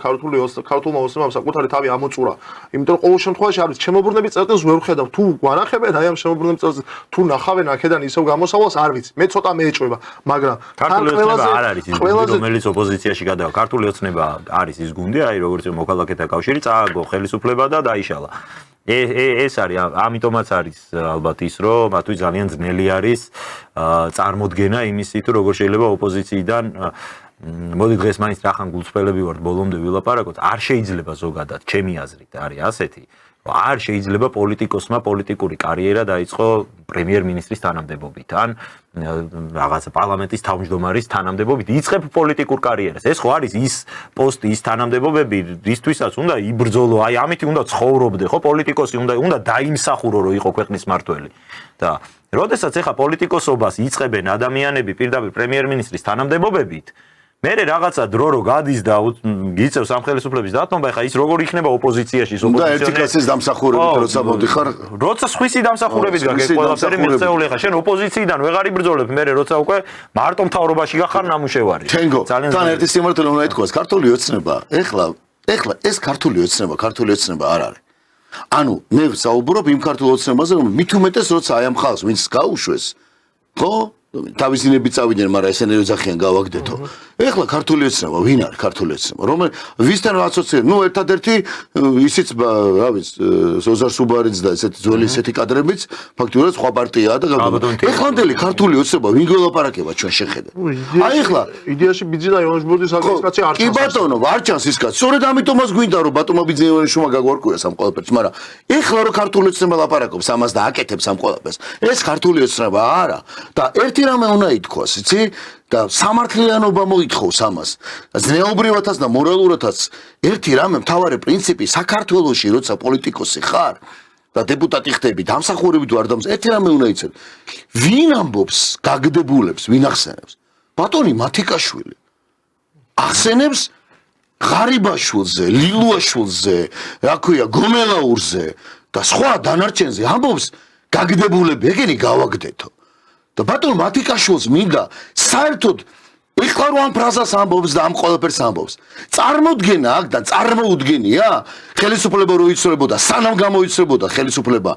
Speaker 3: ქართულმა ოცნებამ საკუთარი თავი ამოწურა, იმიტომ რომ ყოველ შემთხვევაში არის შემოbrunების წერტილს ვერ ხედავ, თუ გვანახებენ აი ამ შემოbrunების წერტილს, თუ ნახავენ აქედან ისევ გამოსავალს, არ ვიცი, მე ცოტა მეეჭვება, მაგრამ
Speaker 1: ქართული ოცნება არ არის ის გუნდი, რომელიც ოპოზიციაში გადავა. ქართული ოცნება არის ის გუნდი, აი როგორც მოქალაქეთა კავშირი წააგო ხელისუფლება და დაიშალა. ეს არის ამიტომაც არის ალბათ ის რომ მათთვის ძალიან ძნელი არის წარმოდგენა იმისი თუ როგორ შეიძლება ოპოზიციიდან მოდი დღეს მაინც რახან გულწრფელები ვართ ბოლომდე ვილაპარაკოთ არ შეიძლება ზოგადად ჩემი აზრით არის ასეთი არ შეიძლება პოლიტიკოსმა პოლიტიკური კარიერა დაიწყო პრემიერ-მინისტრის თანამდებობით ან რაღაცა პარლამენტის თავმჯდომარის თანამდებობით იწყებ პოლიტიკურ კარიერას. ეს ხო არის ის პოსტი, ის თანამდებობები, რისთვისაც უნდა იბრძოლო, აი ამით უნდა ცხოვრობდე, ხო პოლიტიკოსი უნდა დაიმსახურო რომ იყო ქვეყნის მართველი. და როდესაც ეხა პოლიტიკოსობას იწყებენ ადამიანები პირდაპირ პრემიერ-მინისტრის თანამდებობებით მერე რაღაცა დრო რო გადის და გიწევს სამხელისუფლების დათმობა, ეხა ის როგორ იქნება ოპოზიციაში, ის
Speaker 2: ოპოზიციონერი. და ერთი კაცის დამსახურებით როცა მოდიხარ,
Speaker 1: როცა სხვისი დამსახურებით გაგე ყველაფერი მიღწეული, ეხა შენ ოპოზიციიდან ვეღარ იბრძოლებ, მერე როცა უკვე მარტო მთავრობაში გახარ ნამუშევარი.
Speaker 2: ძალიან ერთი სიმართლე უნდა ითქვას, ქართული ოცნება, ეხლა ეს ქართული ოცნება არ არის. ანუ მე ვსაუბრობ იმ ქართულ ოცნებაზე, რომ მით უმეტეს როცა აი ამ ხალხს ვინც გაუშვეს, ხო? თავისინები წავიდნენ, მაგრამ ესენი ოძახიან გავაგდეთო. ეხლა ქართული ოცნება, ვინ არის ქართული ოცნება? ვისთან ასოცირებს? ერთადერთი ისიც, რა ვიცი, ზოზარ სუბარიც და ესეთი ძველი ესეთი კადრებიც, ფაქტიურად სხვა პარტიაა და ეხლანდელი ქართული ოცნება ვინ გველაპარაკება ჩვენ შეხედა. აი ეხლა
Speaker 3: იდეაში ბიძინა იონჟბურდის ადმინისტრაცია არ
Speaker 2: ჩანს. კი ბატონო, არ ჩანს ის კაცი. სწორედ ამიტომაც გვინდა რომ ბატონო ბიძინა იონჟბურმა გაგვარკვიოს ამ ყველაფერს, მაგრამ ეხლა რომ ქართული ოცნება ლაპარაკობს ამას და აკეთებს ამ ყველაფერს, ეს ქართული ოცნება არა და ერთი რამე უნდა ითქვას, იცი? და სამართლიანობა მოითხოვს ამას. ზნეობრივათაც და მორალურათაც ერთი რამე მთავარი პრინციპი საქართველოში როცა პოლიტიკოსი ხარ და დეპუტატი ხდები, დამსახურებით ვარ დამს, ერთი რამე უნდა იცოდე. ვინ ამბობს, გაგდებულებს, ვინ ახსენებს? ბატონი მათიკაშვილი. ახსენებს ღარიბაშვილზე, ლილუაშვილზე, რა ქვია, გომელაურზე და სხვა დანარჩენზე ამბობს გაგდებულები, ეგენი გავაგდეთო. და ბატონ მათიკაშვილს მინდა საერთოდ ეხლა რო ამ ფრაზას ამბობს და ამ ყველაფერს ამბობს. წარმოუდგენა აქ და წარმოუდგენია ხელისუფლება რო იცოლებოდა, სანამ გამოიცოლებოდა ხელისუფლება,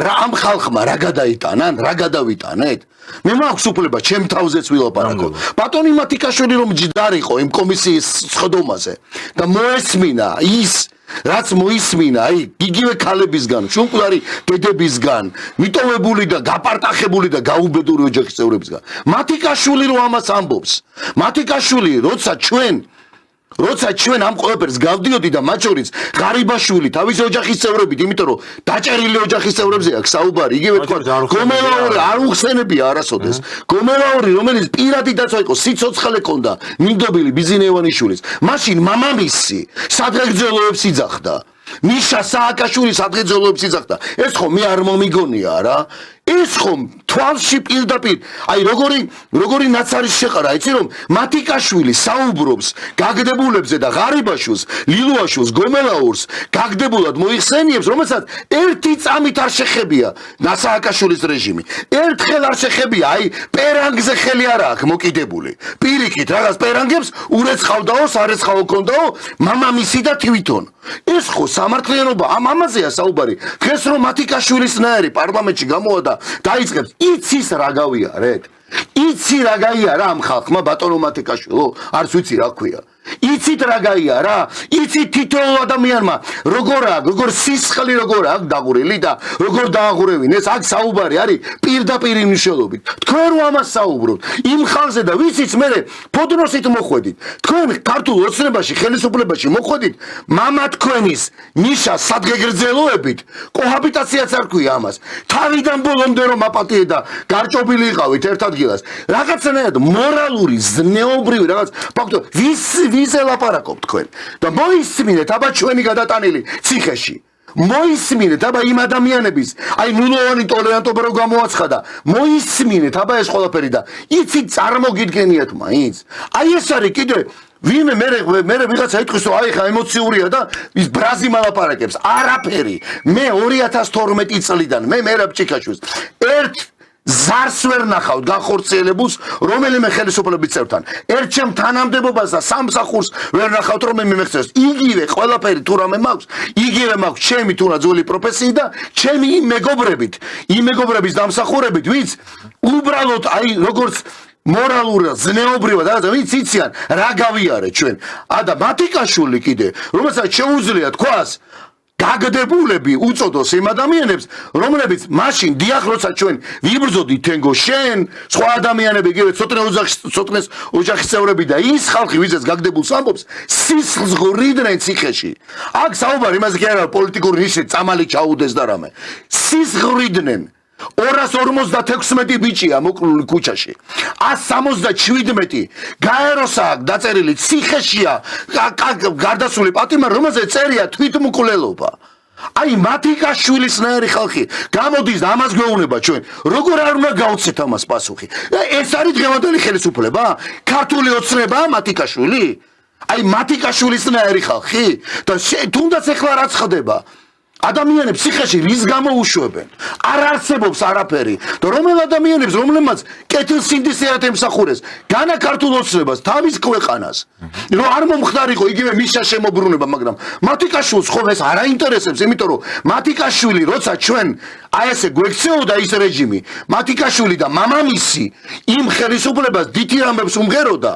Speaker 2: რა ამ ხალხმა რა გადაიტანან, რა გადავიტანეთ? მე მაქვს უფლება ჩემ თავზეც ვილაპარაკო. ბატონი მათიკაშვილი რომ ჯდარიყო იმ კომისიის სხდომაზე და მოესმინა ის რაც მოისმინა, აი, იგივე ქალებისგან, შუმკვარი დედებისგან, მიტოვებული და გაპარტახებული და გაუბედური ოჯახის წევრებისგან. მათიკაშვილი რო ამას ამბობს. მათიკაშვილი, როცა ჩვენ ამ ყველაფერს გავდიოდი და მათ შორის ღარიბაშვილი თავისი ოჯახის წევრებით, იმიტომ რომ დაჭერილი ოჯახის წევრებზე აქვს საუბარი, იგივე თქვა, გომელაური არ უხსენებია არასოდეს. გომელაური, რომელიც პირადი დაცვა იყო, სიცოცხლე ჰქონდა, მინდობილი ბიძინა ივანიშვილის. მაშინ მამამისი სადღეგრძელოებს იძახდა. მიშა სააკაშვილი სადღეგრძელოებს იძახდა. ეს ხო მე არ მომიგონია რა. ეს ხომ თვალში პირდაპირ, აი როგორი ნაცარი შეყარა, იცი რომ მათიკაშვილი საუბრობს გაგდებულებზე და ღარიბაშვილს, ლილუაშვილს, გომელაურს გაგდებულად მოიხსენიებს, რომელსაც ერთი წამით არ შეხებია ნასააკაშვილის რეჟიმი. ერთხელ არ შეხებია, აი პერანგზე ხელი არ აქვს მოკიდებული. პირიქით რაღაც პერანგებს ურეცხავდაო, სარეცხავო ქონდაო, მამამისი და თვითონ. ეს ხო სამართლიანობა ამაზეა საუბარი. დღეს რომ მათიკაშვილისნაირი პარლამენტში გამოვა და დაიწყებს იცის რა გავიარეთ? იცი რა გაიარა ამ ხალხმა ბატონო მათიკაშვილო? არც ვიცი რა ქვია. იცით რა გაიარა? იცით თითოეულ ადამიანმა როგორ სისხლი როგორ აქვს დაღურილი და როგორ დააღურევინ? ეს აქ საუბარი არის პირდაპირ მნიშვნელობით. თქვენ რო ამას საუბრობთ, იმ ხალხზე და ვიცით მე ფოდნოსით მოხვედით. თქვენ ქართულ ოცნებაში, ხელისუფლებაში მოხვედით მამა თქვენის ნიშა სადგეგრძელოებით, კოჰაბიტაციაც არ ქვია ამას. თავიდან ბოლომდე რომ აპატიე და გარჭობილი იყავით ერთ ადგილას. რაღაცნაირად მორალური, ზნეობრივი რაღაც ფაქტო ვის ვის ელაპარაკობ თქვენ და მოისმინეთ აბა ჩვენი გადატანილი ციხეში მოისმინეთ აბა იმ ადამიანების აი ნულოვანი ტოლერანტობა რო გამოაცხადა მოისმინეთ აბა ეს ყველაფერი და იცით წარმოგიდგენიათ მაინც აი ეს არის კიდე ვინმე მე ვიღაცა იტყვის რომ აი ხა ემოციურია და ის ბრაზი მალაპარაკებს არაფერი მე 2012 წლიდან მე მერაბ ჭიქაშვილს ერთ ზარს ვერ ნახავთ განხორციელებულს რომელიმე ხელისუფლების წევრთან ერთ ჩემ თანამდებობას და სამსახურს ვერ ნახავთ რომ მე მემეხსენოს იგივე ყველაფერი თუ რამე მაქვს იგივე მაქვს ჩემი თუნა ძველი პროფესიით და ჩემი იმ მეგობრების დამსახურებით ვინც უბრალოდ აი როგორც მორალურად ზნეობრივად რაღაცა ვინც იციან რა გავიარეთ ჩვენ და მათიკაშვილი კიდე რომელსაც შეუძლია თქვას გაგდებულები უწოდოს იმ ადამიანებს რომლებიც მაშინ დიახ როცა ჩვენ ვიბრძოდით თენგო შენ სხვა ადამიანები იგივე ცოტნეს ოჯახის წევრები და ის ხალხი ვიზეც გაგდებულს ამბობს სისხლს ღრიდნენ ციხეში აქ საუბარი იმაზე კი არა პოლიტიკური ნიშნით წამალი ჩაუდეს და რამე სისხლს ღრიდნენ 256 ბიჭია მოკლული ქუჩაში 177 გაეროსაა დაწერილი ციხეშია გარდაცვლილი პატიმარი რომელზეც წერია თვითმკვლელობა აი მათიკაშვილისნაირი ხალხი გამოდის და ამას გვეუბნება ჩვენ როგორ არ უნდა გავცეთ ამას პასუხი ეს არის დღევანდელი ხელისუფლება ქართული ოცნებაა მათიკაშვილი აი მათიკაშვილისნაირი ხალხი და თუნდაც ეხლა რაც ხდება ადამიანებს ციხეში რის გამო უშვებენ არ არსებობს არაფერი და რომელ ადამიანებს რომლებმაც კეთილსინდისეად ემსახურეს განა ქართულ ოცნებას თავის ქვეყანას რომ არ მომხდარიყო იგივე მიშა შემოbrunება მაგრამ მათიკაშვილს ხო ეს არ აინტერესებს იმიტომ რომ მათიკაშვილი როცა ჩვენ აი ესე გვექცეოდა ის რეჟიმი მათიკაშვილი და მამამისი იმ ხელისუფლებას დიდ ამბებს უმღეროდა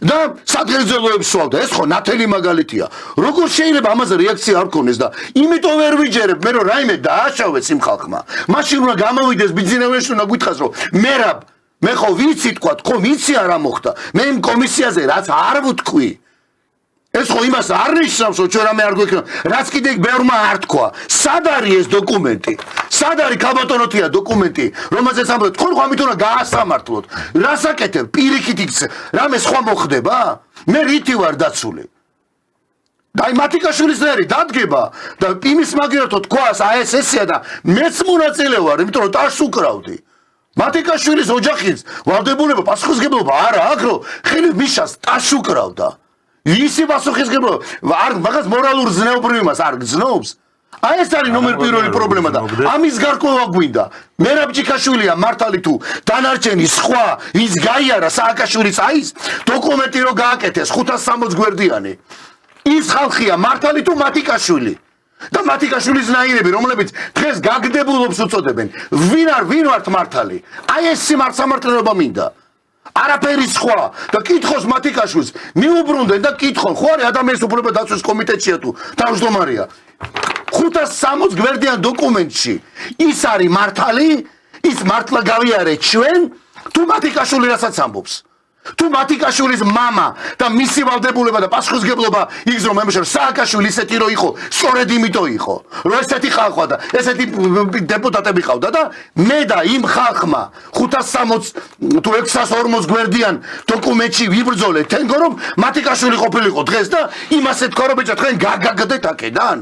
Speaker 2: და საგრძელოებს სვავდა ეს ხო ნათელი მაგალითია როგორ შეიძლება ამაზე რეაქცია არ ქონდეს და იმიტომ ვერ ვიჯერებ მე რომ რაიმე დააშავეს იმ ხალხმა მაშინ უნდა გამოვიდეს ბიძინეველში უნდა გითხრას რომ მე ხო ვიცი თქვა ხო ვიცი არა მოხდა მე იმ კომისიაზე რაც არ ვთქვი ეს ხო იმას არ ნიშნავს რომ ჩვენ რამე არ გვექნა რაც კიდე ბევრმა არ თქვა სად არის ეს დოკუმენტი სად არის ქალბატონოთია დოკუმენტი რომელზეც ამბობთ თქვენ ხო ამით უნდა გაასამართლოთ რას აკეთებ პირიქით იქ რამე სხვა მოხდება მე რითი ვარ დაცული და აი მათიკაშვილისნაირი დადგება და იმის მაგერათო თქვას აი ეს ესეა და მეც მონაწილე ვარ იმიტომ რომ ტაშს უკრავდი მათიკაშვილის ოჯახის ვალდებულება პასუხისმგებლობა არა აქვს რომ ხელი მიშას ტაშს უკრავდა ისი პასუხისმგებლობა არ მაგას მორალურ ზნეობრივებას არ გძნობს აი ეს არის ნომერ პირველი პრობლემა და ამის გარკვევა გვინდა მერაბ ჭიქაშვილია მართალი თუ დანარჩენი სხვა ის გაიარა სააკაშვილის აის დოკუმენტი რო გააკეთეს 560 გვერდიანი ის ხალხია მართალი თუ მათიკაშვილი და მათიკაშვილის ნაირები რომლებიც დღეს გაგდებულობს უწოდებენ ვინ ვართ მართალი აი ეს სამართლიანობა მინდა არაფერი სხვა და კითხოს მათიკაშვილს მიუბრუნდნენ და კითხონ ხო არის ადამიანის უფლებათა დაცვის კომიტეტშია თუ თავმჯდომარეა 560 გვერდიან დოკუმენტში ის არის მართალი ის მართლა გავიარეთ ჩვენ თუ მათიკაშვილი რასაც ამბობს თუ მათიკაშვილის мама და მისი ვალდებულება და პასუხისმგებლობა იგზნო მემშორ სააკაშვილი ისეთი რო იყო სწორედ იმიტომ იყო რომ ესეთი ხალხა და ესეთი დეპუტატები ყავდა და მე და იმ ხალხმა 560 თუ 640 გვერდიან დოკუმენტში ვიბრძოლეთ თენგო რომ მათიკაშვილი ყოფილიყო დღეს და იმასე თქვა რომ ბიჭო თქვენ გაგაგდეთ აქედან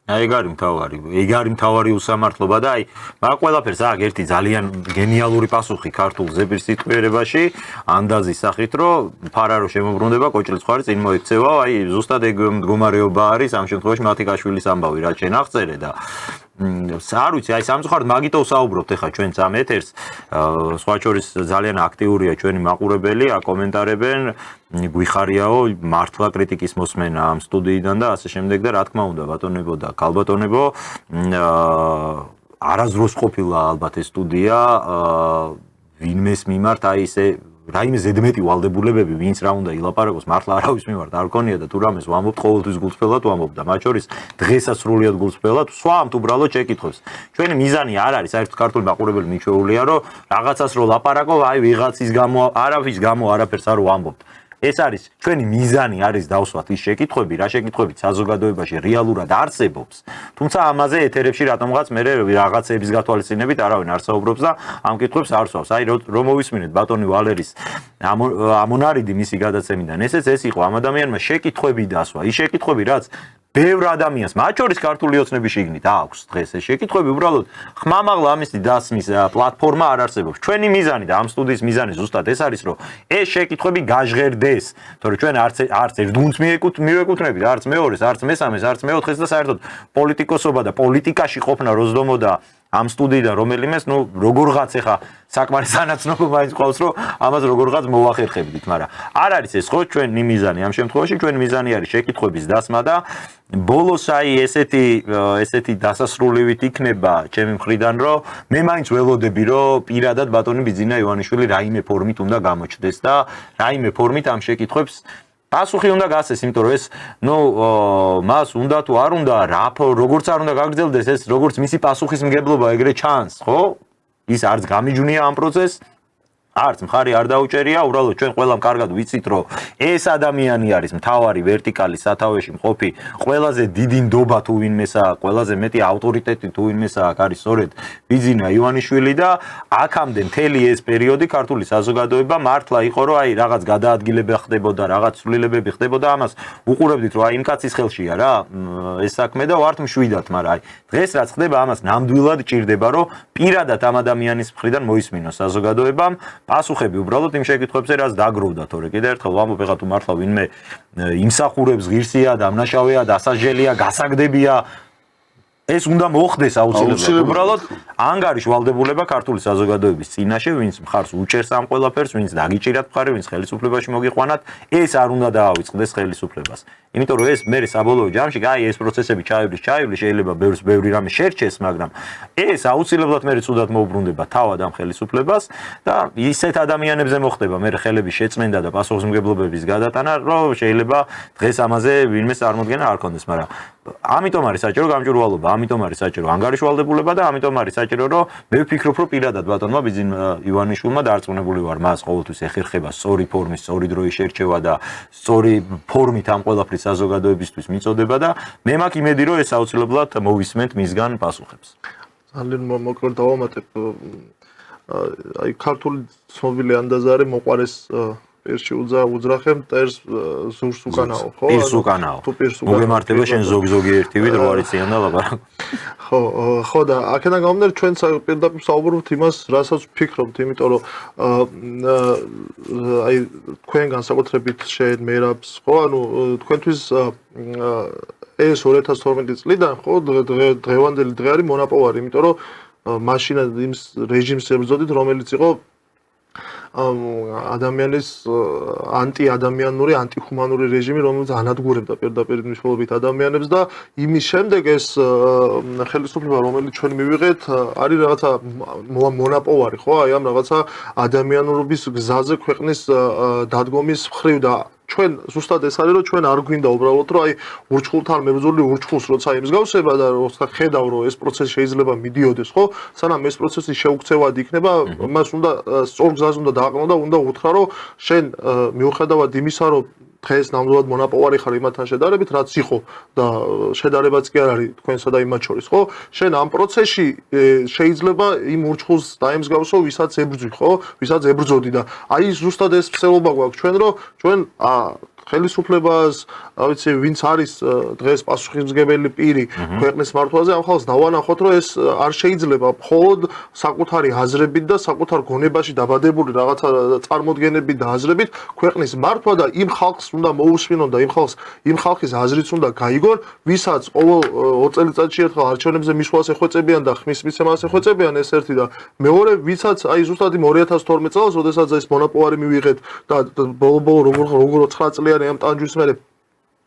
Speaker 1: ეგ არის მთავარი უსამართლობა და აი მაგ ყველაფერს აქ ერთი ძალიან გენიალური პასუხი ქართულ ზეპირ სიტყვიერებაში ანდაზის სახით რომ ფარარო შემოbrunდება კოჭლის ხარი წინ მოიქცევა აი ზუსტად ეგ მდგომარეობა არის ამ შემთხვევაში მათიკაშვილის ამბავი რაც შენ აღწერე და არ ვიცი აი სამწუხაროდ მაგითო ვსაუბრობთ ეხლა ჩვენ ამ ეთერს სხვა შორის ძალიან აქტიურია ჩვენი მაყურებელი აკომენტარებენ გვიხარიაო მართლა კრიტიკის მოსმენა ამ სტუდიიდან და ასე შემდეგ და რა თქმა უნდა ბატონებო და ქალბატონებო არაზრუს ყოფილა ალბათ ეს სტუდია ვინმეს მიმართ აი ესე რაიმე ზედმეტი ვალდებულებები ვინც რა უნდა ილაპარაკოს მართლა არავის მიმართ არ ქონია და თუ რამეს ვამბობთ ყოველთვის გულწრფელად ვამბობ და მათ შორის დღესაც სრულიად გულწრფელად სვამთ უბრალოდ შეკითხვებს ჩვენი მიზანი არ არის საერთოდ ქართული მაყურებელი მიჩვეულია რომ რაღაცას რო ლაპარაკო აი ვიღაცის გამო არავის გამო არაფერს არ ვამბობთ ეს არის ჩვენი მიზანი არის დავსვათ ის შეკითხვები, რა შეკითხვები საზოგადოებაში რეალურად არსებობს. თუმცა ამაზე ეთერებში რატომღაც მე რაღაცების გათვალისწინებით არავინ არ საუბრობს და ამ კითხვებს არ სვავს. აი რომ მოვისმინეთ ბატონი ვალერის ამონარიდი მისი გადაცემიდან, ესეც ეს იყო ამ ადამიანმა შეკითხვები დასვა. ის შეკითხვები რაც ბევრ ადამიანს, მათ შორის ქართული ოცნების შიგნით აქვს დღეს ეს შეკითხვები, უბრალოდ ხმამაღლა ამისი დასმის პლატფორმა არ არსებობს. ჩვენი მიზანი და ამ სტუდიის მიზანი ზუსტად ეს არის, რომ ეს შეკითხვები გაჟღერდეს, თორე ჩვენ არც ერთ გუნდს მივეკუთვნებით, არც მეორეს, არც მესამეს, არც მეოთხეს და საერთოდ პოლიტიკოსობა და პოლიტიკაში ყოფნა როზდომოდა ამ სტუდიიდან რომელიმეს, როგორღაც ეხა საკმარის სანაცნობო მაინც ყავს, რომ ამას როგორღაც მოვახერხებდით, მაგრამ არ არის ეს ხო ჩვენი მიზანი ამ შემთხვევაში, ჩვენი მიზანი არის შეკითხვების დასმა და ბოლოს აი ესეთი დასასრულივით იქნება ჩემი მხრიდან, რომ მე მაინც ველოდები, რომ პირადად ბატონი ბიძინა ივანიშვილი რაიმე ფორმით უნდა გამოჩნდეს და რაიმე ფორმით ამ შეკითხვებს პასუხი უნდა გასცეს, იმიტომ რომ ეს მას უნდა თუ არ უნდა, როგორც არ უნდა გაგრძელდეს ეს, როგორც მისი პასუხისმგებლობა ეგრე ჩანს, ხო? ის არც გამიჯვნია ამ პროცესს, არც მხარი არ დაუჭერია, უბრალოდ ჩვენ ყველამ კარგად ვიცით, რომ ეს ადამიანი არის მთავარი ვერტიკალის სათავეში მყოფი, ყველაზე დიდი ნდობა თუ ვინმესა, ყველაზე მეტი ავტორიტეტი თუ ვინმესა არის სწორედ ბიძინა ივანიშვილი და აქამდე მთელი ეს პერიოდი ქართული საზოგადოება მართლა იყო, რომ აი რაღაც გადაადგილება ხდებოდა, რაღაც ცვლილებები ხდებოდა, ამას უყურებდით, რომ აი იმ კაცის ხელშია რა ეს საქმე და ვართ მშვიდად, მაგრამ აი დღეს რაც ხდება, ამას ნამდვილად ჭირდება, რომ პირადად ამ ადამიანის მხრიდან მოისმინოს საზოგადოებამ პასუხები უბრალოდ იმ შეკითხვებზე, რაც დაგროვდა, თორე კიდევ ერთხელ ვამბობ, ეხლა თუ მართლა ვინმე იმსახურებს ღირსია, დამნაშავეა, დასაჯელია, გასაგდებია, ეს უნდა მოხდეს აუცილებლად. უბრალოდ ანგარიში ვალდებულება ქართული საზოგადოების წინაშე, ვინც მხარს უჭერს ამ ყველაფერს, ვინც დაგიჭირათ მხარი, ვინც ხელისუფლებაში მოგიყვანათ, ეს არ უნდა დაავიწყდეს ხელისუფლებას. იმიტომ რომ ეს მე საბოლოო ჯამში, აი ეს პროცესები ჩაივლის, შეიძლება ბევრი რამე შერჩეს, მაგრამ ეს აუცილებლად მე ცუდად მოუბრუნდება თავად ამ ხელისუფლებას და ისეთ ადამიანებზე მოხდება მე ხელების შეწმენდა და პასუხისმგებლობების გადატანა, რომ შეიძლება დღეს ამაზე ვინმე წარმოდგენა არ ქონდეს, მაგრამ ამიტომ არის საჭირო გამჭვირვალობა, ამიტომ არის საჭირო ანგარიში ვალდებულება და ამიტომ არის საჭირო, რომ მე ვფიქრობ, რომ პირადად ბატონმა ბიძინა ივანიშვილმა დარწმუნებული ვარ, მას ყოველთვის ეხერხება სწორი ფორმის, სწორი დროის შერჩევა და სწორი ფორმით ამ ყველაფრის საზოგადოებისთვის მიწოდება და მე მაქვს იმედი, რომ ეს აუცილებლად მოვისმენთ მისგან პასუხებს.
Speaker 3: ძალიან მოკლედ დავამატებ. აი ქართული ცნობილი ანდაზარი მოყარეს პირში უძრახე მტერს ზურს უკანაო, ხო?
Speaker 1: პირს უკანაო.
Speaker 3: თუ პირს უკანაო.
Speaker 1: მოგემართება შენ ზოგი ერთივით რო არიციან და ლაპარაკ.
Speaker 3: ხო და აქედან გამომდინარე ჩვენ პირდაპირ საუბრობთ იმას, რასაც ვფიქრობთ, იმიტომ რომ აი თქვენ განსაკუთრებით შენ მერაბს, ხო, ანუ თქვენთვის ეს 2012 წლიდან, ხო, დღევანდელი დღე არის მონაპოვარი, იმიტომ რომ მაშინ იმ რეჟიმს ებრძოდით, რომელიც იყო ადამიანის ანტიადამიანური, ანტიხუმანური რეჟიმი, რომელიც ანადგურებდა პირდაპირ მნიშვნელობით ადამიანებს და იმის შემდეგ ეს ხელისუფლება, რომელიც ჩვენ მივიღეთ, არის რაღაცა მონაპოვარი, ხო? აი ამ რაღაცა ადამიანურობის გზაზე ქვეყნის დადგომის მხრივ და ჩვენ ზუსტად ეს არის, რომ ჩვენ არ გვინდა უბრალოდ, რომ აი ურჩხულთან მებრძოლი ურჩხულს როცა იმსგავსება და როცა ხედავ, რომ ეს პროცესი შეიძლება მიდიოდეს, ხო? სანამ ეს პროცესი შეუქცევად იქნება, მას უნდა სწორ გზას უნდა დააყენო და უნდა უთხრა, რომ შენ მიუხედავად იმისა, რომ დღეს ნამდვილად მონაპოვარი ხარ იმათთან შედარებით, რაც იყო და შედარებაც კი არ არის თქვენსა და იმათ შორის, ხო? შენ ამ პროცესში შეიძლება იმ ურჩხულს დაემსგავსო, ვისაც ებრძვი, ხო? ვისაც ებრძოდი და აი ზუსტად ეს ფსელობა გვაქვს ჩვენ, რომ ჩვენ ხელისუფლებას, ვიცი, ვინც არის დღეს პასუხისმგებელი პირი ქვეყნის მართვაზე, ამ ხალხს დავანახოთ, რომ ეს არ შეიძლება მხოლოდ საკუთარი აზრებით და საკუთარ გონებაში დაბადებული რაღაცა წარმოდგენებით და აზრებით ქვეყნის მართვა და იმ ხალხს უნდა მოусმინონ და იმ ხალხის აზრიც უნდა გაიგონ, ვისაც ყოველ 2 წელიწადში ერთხელ არჩევნებზე მისვლას ეხვეწებიან და ხმის მიცემას ეხვეწებიან, ეს ერთი და მეორე, ვისაც აი ზუსტად იმ 2012 წელს, როდესაც ეს მონოპოვარი მივიღეთ და ბოლო-ბოლო როგორ 9 წლიანი ამ ტანჯვის მერე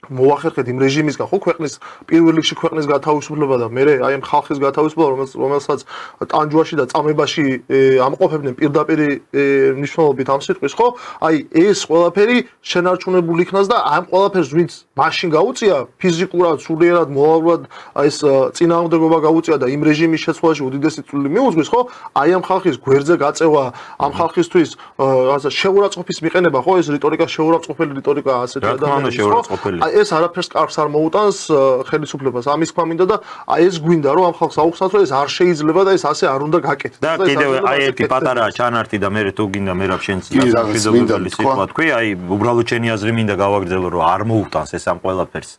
Speaker 3: მოახერხეთ იმ რეჟიმისგან, ხო, ქვეყნის პირველ რიგში ქვეყნის გათავისუფლება და მე აი ამ ხალხის გათავისუფლება, რომელსაც ტანჯვაში და წამებაში ამყოფებდნენ პირდაპირ მნიშვნელობით ამ სიტყვის, ხო? აი ეს ყველაფერი შენარჩუნებული იქნას და ამ ყველაფერს ვინც მაშინ გაუწია ფიზიკურად, სულიერად, მორალურად ეს წინააღმდეგობა გაუწია და იმ რეჟიმის შეცვლაში უდიდესი წვლილი მიუძღვის, ხო? აი ამ ხალხის გვერდზე გაწევა, ამ ხალხისთვის რაღაცა შეურაცხყოფის მიყენება, ხო? ეს რიტორიკა შეურაცხყოფელი რიტორიკაა ასეთი ადამიანის, ხო? ეს არაფერს კარგს არ მოუტანს ხელისუფლებას. ამის თქმა მინდა და აი ეს გვინდა რომ ამ ხალხს აუხსნათ რომ ეს არ შეიძლება და ეს ასე არ უნდა გაკეთდეს.
Speaker 1: და კიდევ აი ერთი პატარა ჩანართი და მე თუ გინდა მე რა შენს მშვიდობელი სიტყვა თქვი, აი უბრალოდ შენი აზრი მინდა გავაგრძელო რომ არ მოუტანს ეს ამ ყველაფერს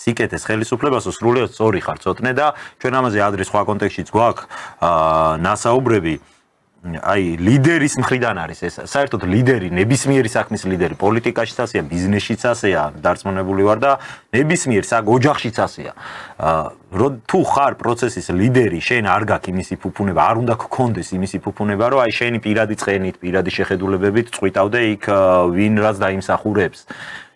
Speaker 1: სიკეთეს ხელისუფლებას, სრულიად სწორი ხარ ცოტნე და ჩვენ ამაზე ადრე სხვა კონტექსტშიც გვაქვს ნასაუბრები აი ლიდერის მხრიდან არის ეს საერთოდ ლიდერი ნებისმიერი საქმის ლიდერი პოლიტიკაშიც ასეა ბიზნესშიც ასეა დარწმუნებული ვარ და ნებისმიერ ოჯახშიც ასეა თუ ხარ პროცესის ლიდერი შენ არ გაქვს იმისი ფუფუნება არ უნდა გქონდეს იმისი ფუფუნება რომ აი შენი პირადი წყენით პირადი შეხედულებებით წვიტავდე იქ ვინ რაც დაიმსახურებს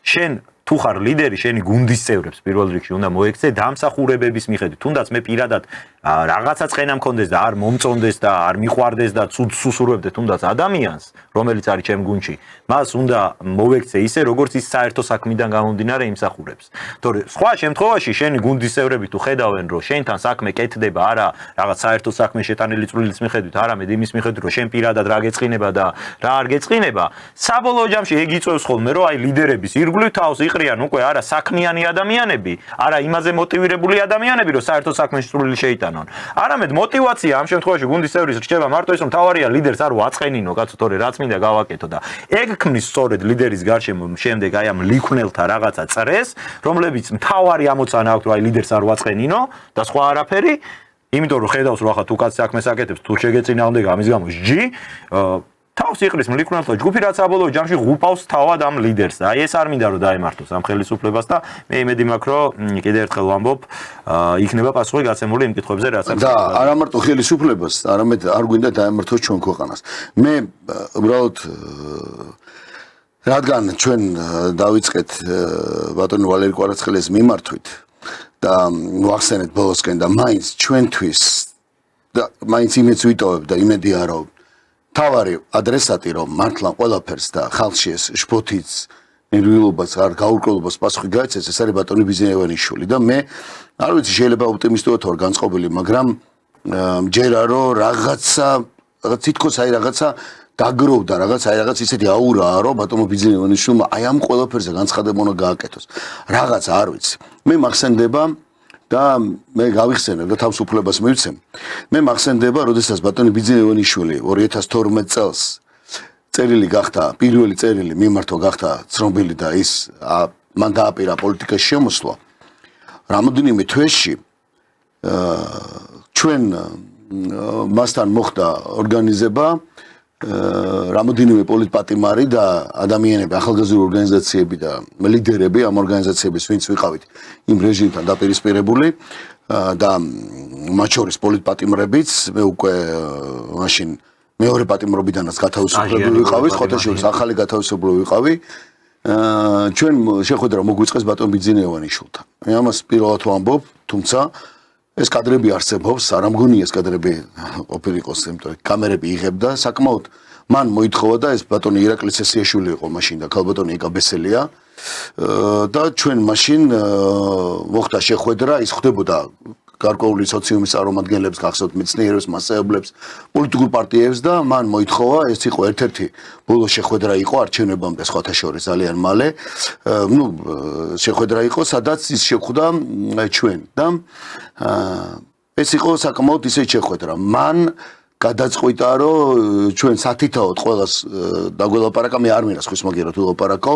Speaker 1: შენ თუ ხარ ლიდერი შენი გუნდის წევრებს პირველ რიგში უნდა მოექცე დამსახურებების მიხედვით თუნდაც მე პირადად რაღაცა წყენა მქონდეს და არ მომწონდეს და არ მიყვარდეს და ცუდ სუსურვებდე თუნდაც ადამიანს რომელიც არის ჩემ გუნდში მას უნდა მოვექცე ისე როგორც ის საერთო საქმიდან გამომდინარე იმსახურებს თორე სხვა შემთხვევაში შენი გუნდის წევრები თუ ხედავენ რომ შენთან საქმე კეთდება არა რაღაც საერთო საქმე შეტანილი წვლილის მიხედვით არამედ იმის მიხედვით რომ შენ პირადად რა გეწყინება და რა არ გეწყინება საბოლოო ჯამში ეგ იწევს ხოლმე რომ აი ლიდერების ირგვლივ თავს იყრიან უკვე არა საქმიანი ადამიანები არა იმაზე მოტივირებული ადამიანები რომ საერთო საქმეში წვლილი შეიტანონ არამედ мотивация ამ შემთხვევაში გუნდის წევრის რჩება მარტო ის რომ თავარია ლიდერს არ ვაწყენინო კაცო თორე რაც მინდა გავაკეთო და ეგ ქმნის სწორედ ლიდერის გარშემო შემდეგ აი ამ ლიქვნელთა რაღაცა წრეს რომლებიც თავარი ამოცანა აქვს რომ აი ლიდერს არ ვაწყენინო და სხვა არაფერი იმიტომ რომ ხედავს რომ ახლა თუ კაცი საქმეს აკეთებს თუ შეგეწინააღმდეგა ამის გამო ჟი თავს იყრის მლიქვნელთა ჯგუფი რაც საბოლოო ჯამში ღუპავს თავად ამ ლიდერს. აი ეს არ მინდა რომ დაემართოს ამ ხელისუფლებას და მე იმედი მაქვს რომ კიდევ ერთხელ ვამბობ იქნება პასუხი გაცემული იმ კითხვებზე რაც არის.
Speaker 2: და არა მარტო ხელისუფლებას, არამედ არ გვინდა დაემართოს ჩვენ ქვეყანას. მე უბრალოდ რადგან ჩვენ დავიწყეთ ბატონი ვალერი კვარაცხელის მიმართვით და ვახსენეთ ბოლოსკენ და მაინც ჩვენთვის და მაინც იმედს ვიტოვებ და იმედია რომ თავარი ადრესატი რომ მართლა ყველაფერს და ხალხში ეს შფოთიც ნერვიულობას არ გაურკვევლობას პასუხი გაეცეს ეს არის ბატონი ბიზნესოვანიშვილი და მე არ ვიცი შეიძლება ოპტიმისტურად ვარ განწყობილი მაგრამ მჯერა რომ რაღაცა თითქოს აი რაღაცა დაგროვდა რაღაც აი რაღაც ისეთი აურაა რომ ბატონო ბიზნესოვანიშვილმა აი ამ ყველაფერზე განცხადება უნდა გააკეთოს რაღაც არ ვიცი მე მახსენდება და მე გავიხსენებ და თავს უფლებას მივცემ. მე მახსენდება, როდესაც ბატონი ბიძინევანიშვილი 2012 წელს წერილი გახდა, პირველი წერილი მიმართო გახდა ცნობილი და ის მან დააპირა პოლიტიკაში შემოსვლა. რამოდენიმე თვეში ჩვენ მასთან მოხდა ორგანიზება რამოდენიმე პოლიტპატიმარი და ადამიანები, ახალგაზრდული ორგანიზაციები და ლიდერები ამ ორგანიზაციების ვინც ვიყავით იმ რეჟიმთან დაპირისპირებული და მათ შორის პოლიტპატიმრებიც მე უკვე მაშინ მეორე პატიმრობიდანაც გათავისუფლებული ვიყავი, ხოთაშორის ახალი გათავისუფლებული ვიყავი. ჩვენ შეხვედრა მოგვიწყეს ბატონ ბიძინევანიშვილთან. მე ამას პირველად ვამბობ, თუმცა ეს კადრები არსებობს, არ ამგონია ეს კადრები ყოფილიყოს, იმიტომ რომ კამერები იღებდა, საკმაოდ მან მოითხოვა და ეს ბატონი ირაკლი ცესიაშვილი იყო მაშინ და ქალბატონი ეკაბესელია და ჩვენ მაშინ მოხდა შეხვედრა, ის ხდებოდა გარკვეული სოციუმის წარმომადგენლებს, გახსოვთ მეცნიერებს, მასწავლებლებს, პოლიტიკურ პარტიებს და მან მოითხოვა, ეს იყო ერთ-ერთი ბოლო შეხვედრა იყო არჩევნებამდე სხვათა შორის ძალიან მალე, შეხვედრა იყო, სადაც ის შეხვდა ჩვენ და ეს იყო საკმაოდ ისე შეხვედრა. მან გადაწყვიტა, რომ ჩვენ სათითაოდ ყველას დაგველაპარაკა, მე არ მინდა ხვის მაგერად ვილაპარაკო.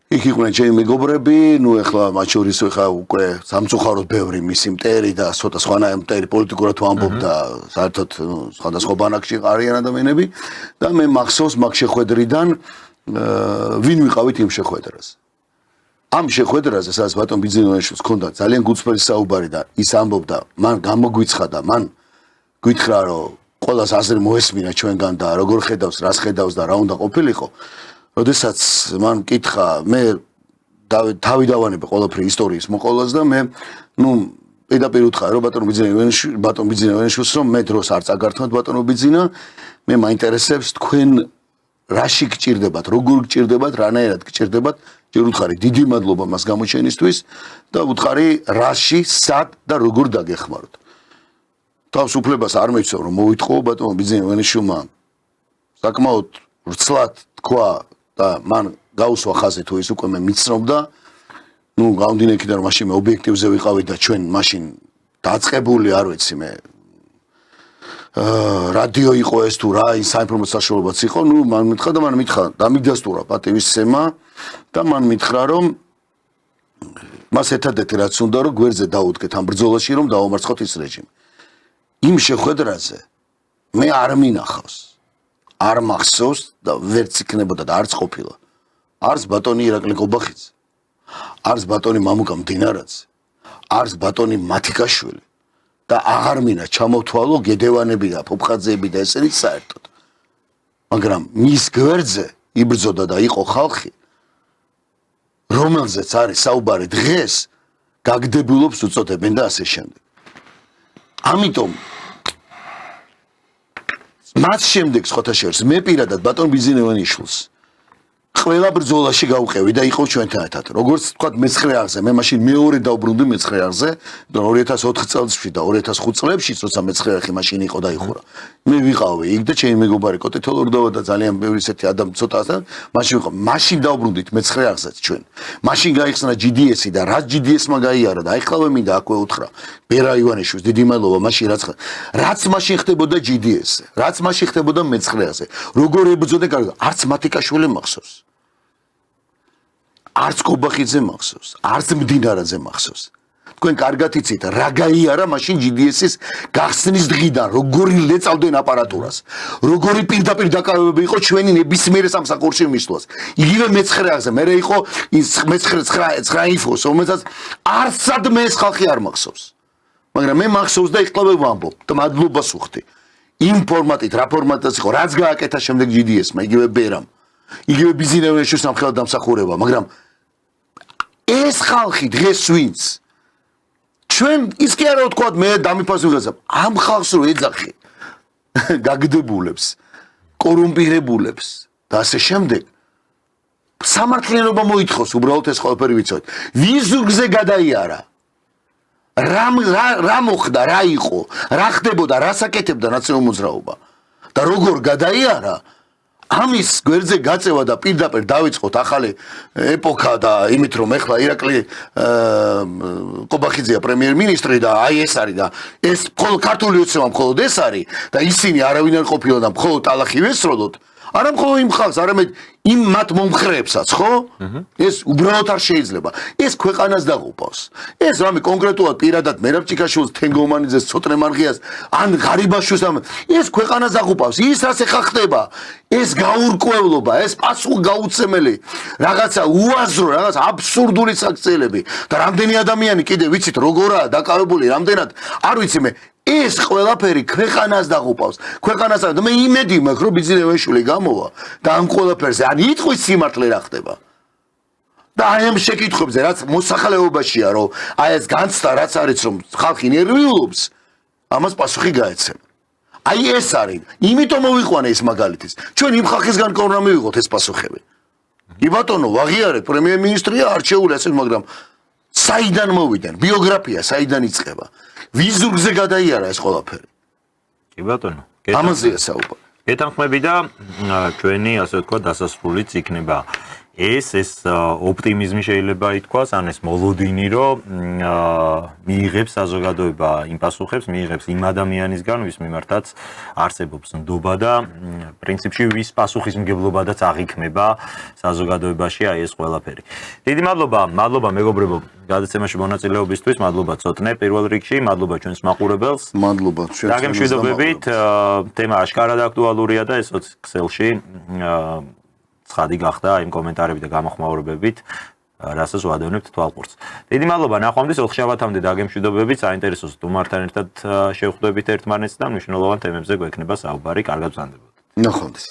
Speaker 2: იქ იყვნენ ჩემი მეგობრები, ნუ ეხლა მათ შორის ეხლა უკვე სამწუხაროდ ბევრი მისი მტერი და ცოტა სხვანაირი მტერი პოლიტიკურად ვამბობ და საერთოდ სხვადასხვა ბანაკში არიან ადამიანები და მე მახსოვს მაგ შეხვედრიდან ვინ ვიყავით იმ შეხვედრას. ამ შეხვედრაზე სადაც ბატონ ბიძინევანიშვილს ჰქონდა ძალიან გულწრფელი საუბარი და ის ამბობდა, მან გამოგვიცხადა, მან გითხრა, რომ ყველას აზრი მოესმინა ჩვენგან და როგორ ხედავს, რას ხედავს და რა უნდა ყოფილიყო. როდესაც მან მკითხა, მე თავი დავანებე ყველაფერი ისტორიის მოყოლას და მე პირდაპირ ვუთხარი რომ ბატონო ბიძინაშვილს რომ მე დროს არ წაგართმევთ ბატონო ბიძინა მე მაინტერესებს თქვენ რაში გჭირდებათ როგორ გჭირდებათ რანაირად გჭირდებათ ჯერ ვუთხარი დიდი მადლობა მას გამოჩენისთვის და ვუთხარი რაში სად და როგორ დაგეხმაროთ თავს უფლებას არ მეცევ რომ მოვიტყო ბატონო ბიძინაშვილმა საკმაოდ ვრცლად თქვა და მან გაუსვა ხაზი თუ ის უკვე მე მიცნობდა გამომდინე იქიდან რომ მაშინ მე ობიექტივზე ვიყავი და ჩვენ მაშინ დაწყებული არ ვიცი მე რადიო იყო ეს თუ რა ის საინფორმაციო საშუალებაც იყო მან მითხრა და მან მითხრა დამიდასტურა პატივისცემა და მან მითხრა რომ მას ერთადერთი რაც უნდა რომ გვერდზე დაუდგეთ ამ ბრძოლაში რომ დავამარცხოთ ის რეჟიმი იმ შეხვედრაზე მე არ მინახავს არ მახსოვს და ვერც იქნებოდა და არც ყოფილა არც ბატონი ირაკლი კობახიძე არც ბატონი მამუკა მდინარაძე არც ბატონი მათიკაშვილი და აღარ მინა ჩამოთვალო გედევანები და ფოფხაძეები და ესენი საერთოდ მაგრამ მის გვერდზე იბრძოდა და იყო ხალხი რომელზეც არის საუბარი დღეს გაგდებულობს უწოდებენ და ასე შემდეგ ამიტომ მას შემდეგ სხვათა შორის მე პირადად ბატონ ბიძინევანიშვილს ყველა ბრძოლაში გავყევი და იყო ჩვენთან ერთად. როგორც თქვა მე-9 აღზე, მე მაშინ მეორე დავბრუნდი მე-9 აღზე, 2004 წელსში და 2005 წლებში, როცა მე-9 აღი მაშინ იყო და იხურა. მე ვიყავი იქ და ჩემი მეგობარი კოტე თოლორდავა და ძალიან ბევრი ისეთი ადამი ცოტაა, მაშინ ვიყავ. მაშინ დავბრუნდით მე-9 აღზეც ჩვენ. მაშინ გაიხსნა GDS-ი და რაც GDS-მა გაიარა და აიხლავე მინდა აკვე უთხრა. ბერა ივანიშვილს დიდი მადლობა მაშინ რაც მაშინ ხდებოდა GDS-ზე, რაც მაშინ ხდებოდა მე-9 აღზე. როგორ ებრძოდნენ კარგად, არც მათიკაშვილი მახსოვს. არც კობახიძე მახსოვს, არც მდინარაძე მახსოვს. თქვენ კარგად იცით, რა გაიარა მაშინ GDS-ის გახსნის დღიდან, როგორი ლეწავდნენ აპარატურას, როგორი პირდაპირ დაკავებები იყო ჩვენი ნებისმიერ სამსახურში მისვლას. იგივე მე-9 აღზე, მე იყო ის მე-9 ინფოს, რომელსაც არცადმე ეს ხალხი არ მახსოვს. მაგრამ მე მახსოვს და ეხლა ვამბობ და მადლობას ვუხდი. იმ ფორმატით, რა ფორმატიც იყო, რაც გააკეთა შემდეგ GDS-მა, იგივე ბერამ, იგივე ბიზნესში სამხელად დამსახურება, მაგრამ ეს ხალხი დღეს ვინც ჩვენ ის კი არა ვთქვათ მე დამიფასებულებ ამ ხალხს რო ეძახი გაგდებულებს კორუმპირებულებს და ასე შემდეგ სამართლიანობა მოითხოვს უბრალოდ ეს ყველაფერი ვიცოდეთ ვის ზურგზე გადაიარა რა მოხდა რა იყო რა ხდებოდა რა საკეთებდა ნაციონალურ მოძრაობა და როგორ გადაიარა ამის გვერდზე გაწევა და პირდაპირ დავიწყოთ ახალი ეპოქა და იმით რომ ეხლა ირაკლი კობახიძეა პრემიერ-მინისტრი და აი ეს არის და ეს მხოლოდ ქართული ოცნება მხოლოდ ეს არის და ისინი არავინ არ ყოფილა და მხოლოდ ტალახი ვესროლოთ არა მხოლოდ იმ ხალხს არამედ იმ მათ მომხრეებსაც ხო ეს უბრალოდ არ შეიძლება ეს ქვეყანას დაღუპავს ეს რამე კონკრეტულად პირადად მერაბ ჭიქაშვილს თენგომანიძეს ცოტნე მარღიას ან ღარიბაშვილს ეს ქვეყანას დაღუპავს ის რაც ეხა ხდება ეს გაურკვევლობა ეს პასუხგაუცემელი რაღაცა უაზრო რაღაცა აბსურდული საქციელები და რამდენი ადამიანი კიდე ვიცით როგორაა დაკავებული რამდენად არ ვიცი მე ეს ყველაფერი ქვეყანას დაღუპავს. ქვეყანას და მე იმედი მაქვს რომ ბიზნესში გამოვა და ამ ყველაფერზე ან იტყვის სიმართლე რა ხდება. და აი ამ შეკითხვებზე რაც მოსახლეობაშია რომ აი ეს განცდა რაც არის რომ ხალხი ნერვიულობს ამას პასუხი გაეცემა. აი ეს არის. იმიტომ მოვიყვანე ეს მაგალითის. ჩვენ იმ ხალხისგან კორნა მივიღოთ ეს პასუხები. კი ბატონო, ვაღიარეთ პრემიერ-მინისტრია არჩეული ასე მაგრამ საიდან მოვიდნენ? ბიოგრაფია საიდან იწყება? ვის ზურგზე გადაიარა ეს ყველაფერი?
Speaker 1: კი ბატონო.
Speaker 2: ამაზეა საუბარი.
Speaker 1: გეთანხმები და ჩვენი ასე ვთქვათ დასასრულიც იქნება ეს ოპტიმიზმი შეიძლება ითქვას, ან ეს მოლოდინი, რომ მიიღებს საზოგადოება იმ პასუხებს, მიიღებს იმ ადამიანისგან, ვის მიმართაც არსებობს ნდობა და პრინციპში ვის პასუხისმგებლობადაც აღიქმება საზოგადოებაში აი ეს ყველაფერი. დიდი მადლობა მეგობრებო, გადაცემაში მონაწილეობისთვის, მადლობა ცოტნე პირველ რიგში, მადლობა ჩვენს მაყურებელს.
Speaker 2: მადლობა ჩვენს
Speaker 1: დაგემშვიდობებით, თემა აშკარად აქტუალურია და ეს Excel-ში ცხადი გახდა იმ კომენტარებით და გამოხმაურებებით, რასაც ვადევნებთ თვალყურს. დიდი მადლობა, ნახვამდის ოთხშაბათამდე დაგემშვიდობებით, საინტერესო სტუმართან ერთად შევხვდებით ერთმანეთს და მნიშვნელოვან თემებზე გვექნება საუბარი, კარგად ვზანდებოდეთ.
Speaker 2: ნახვამდის.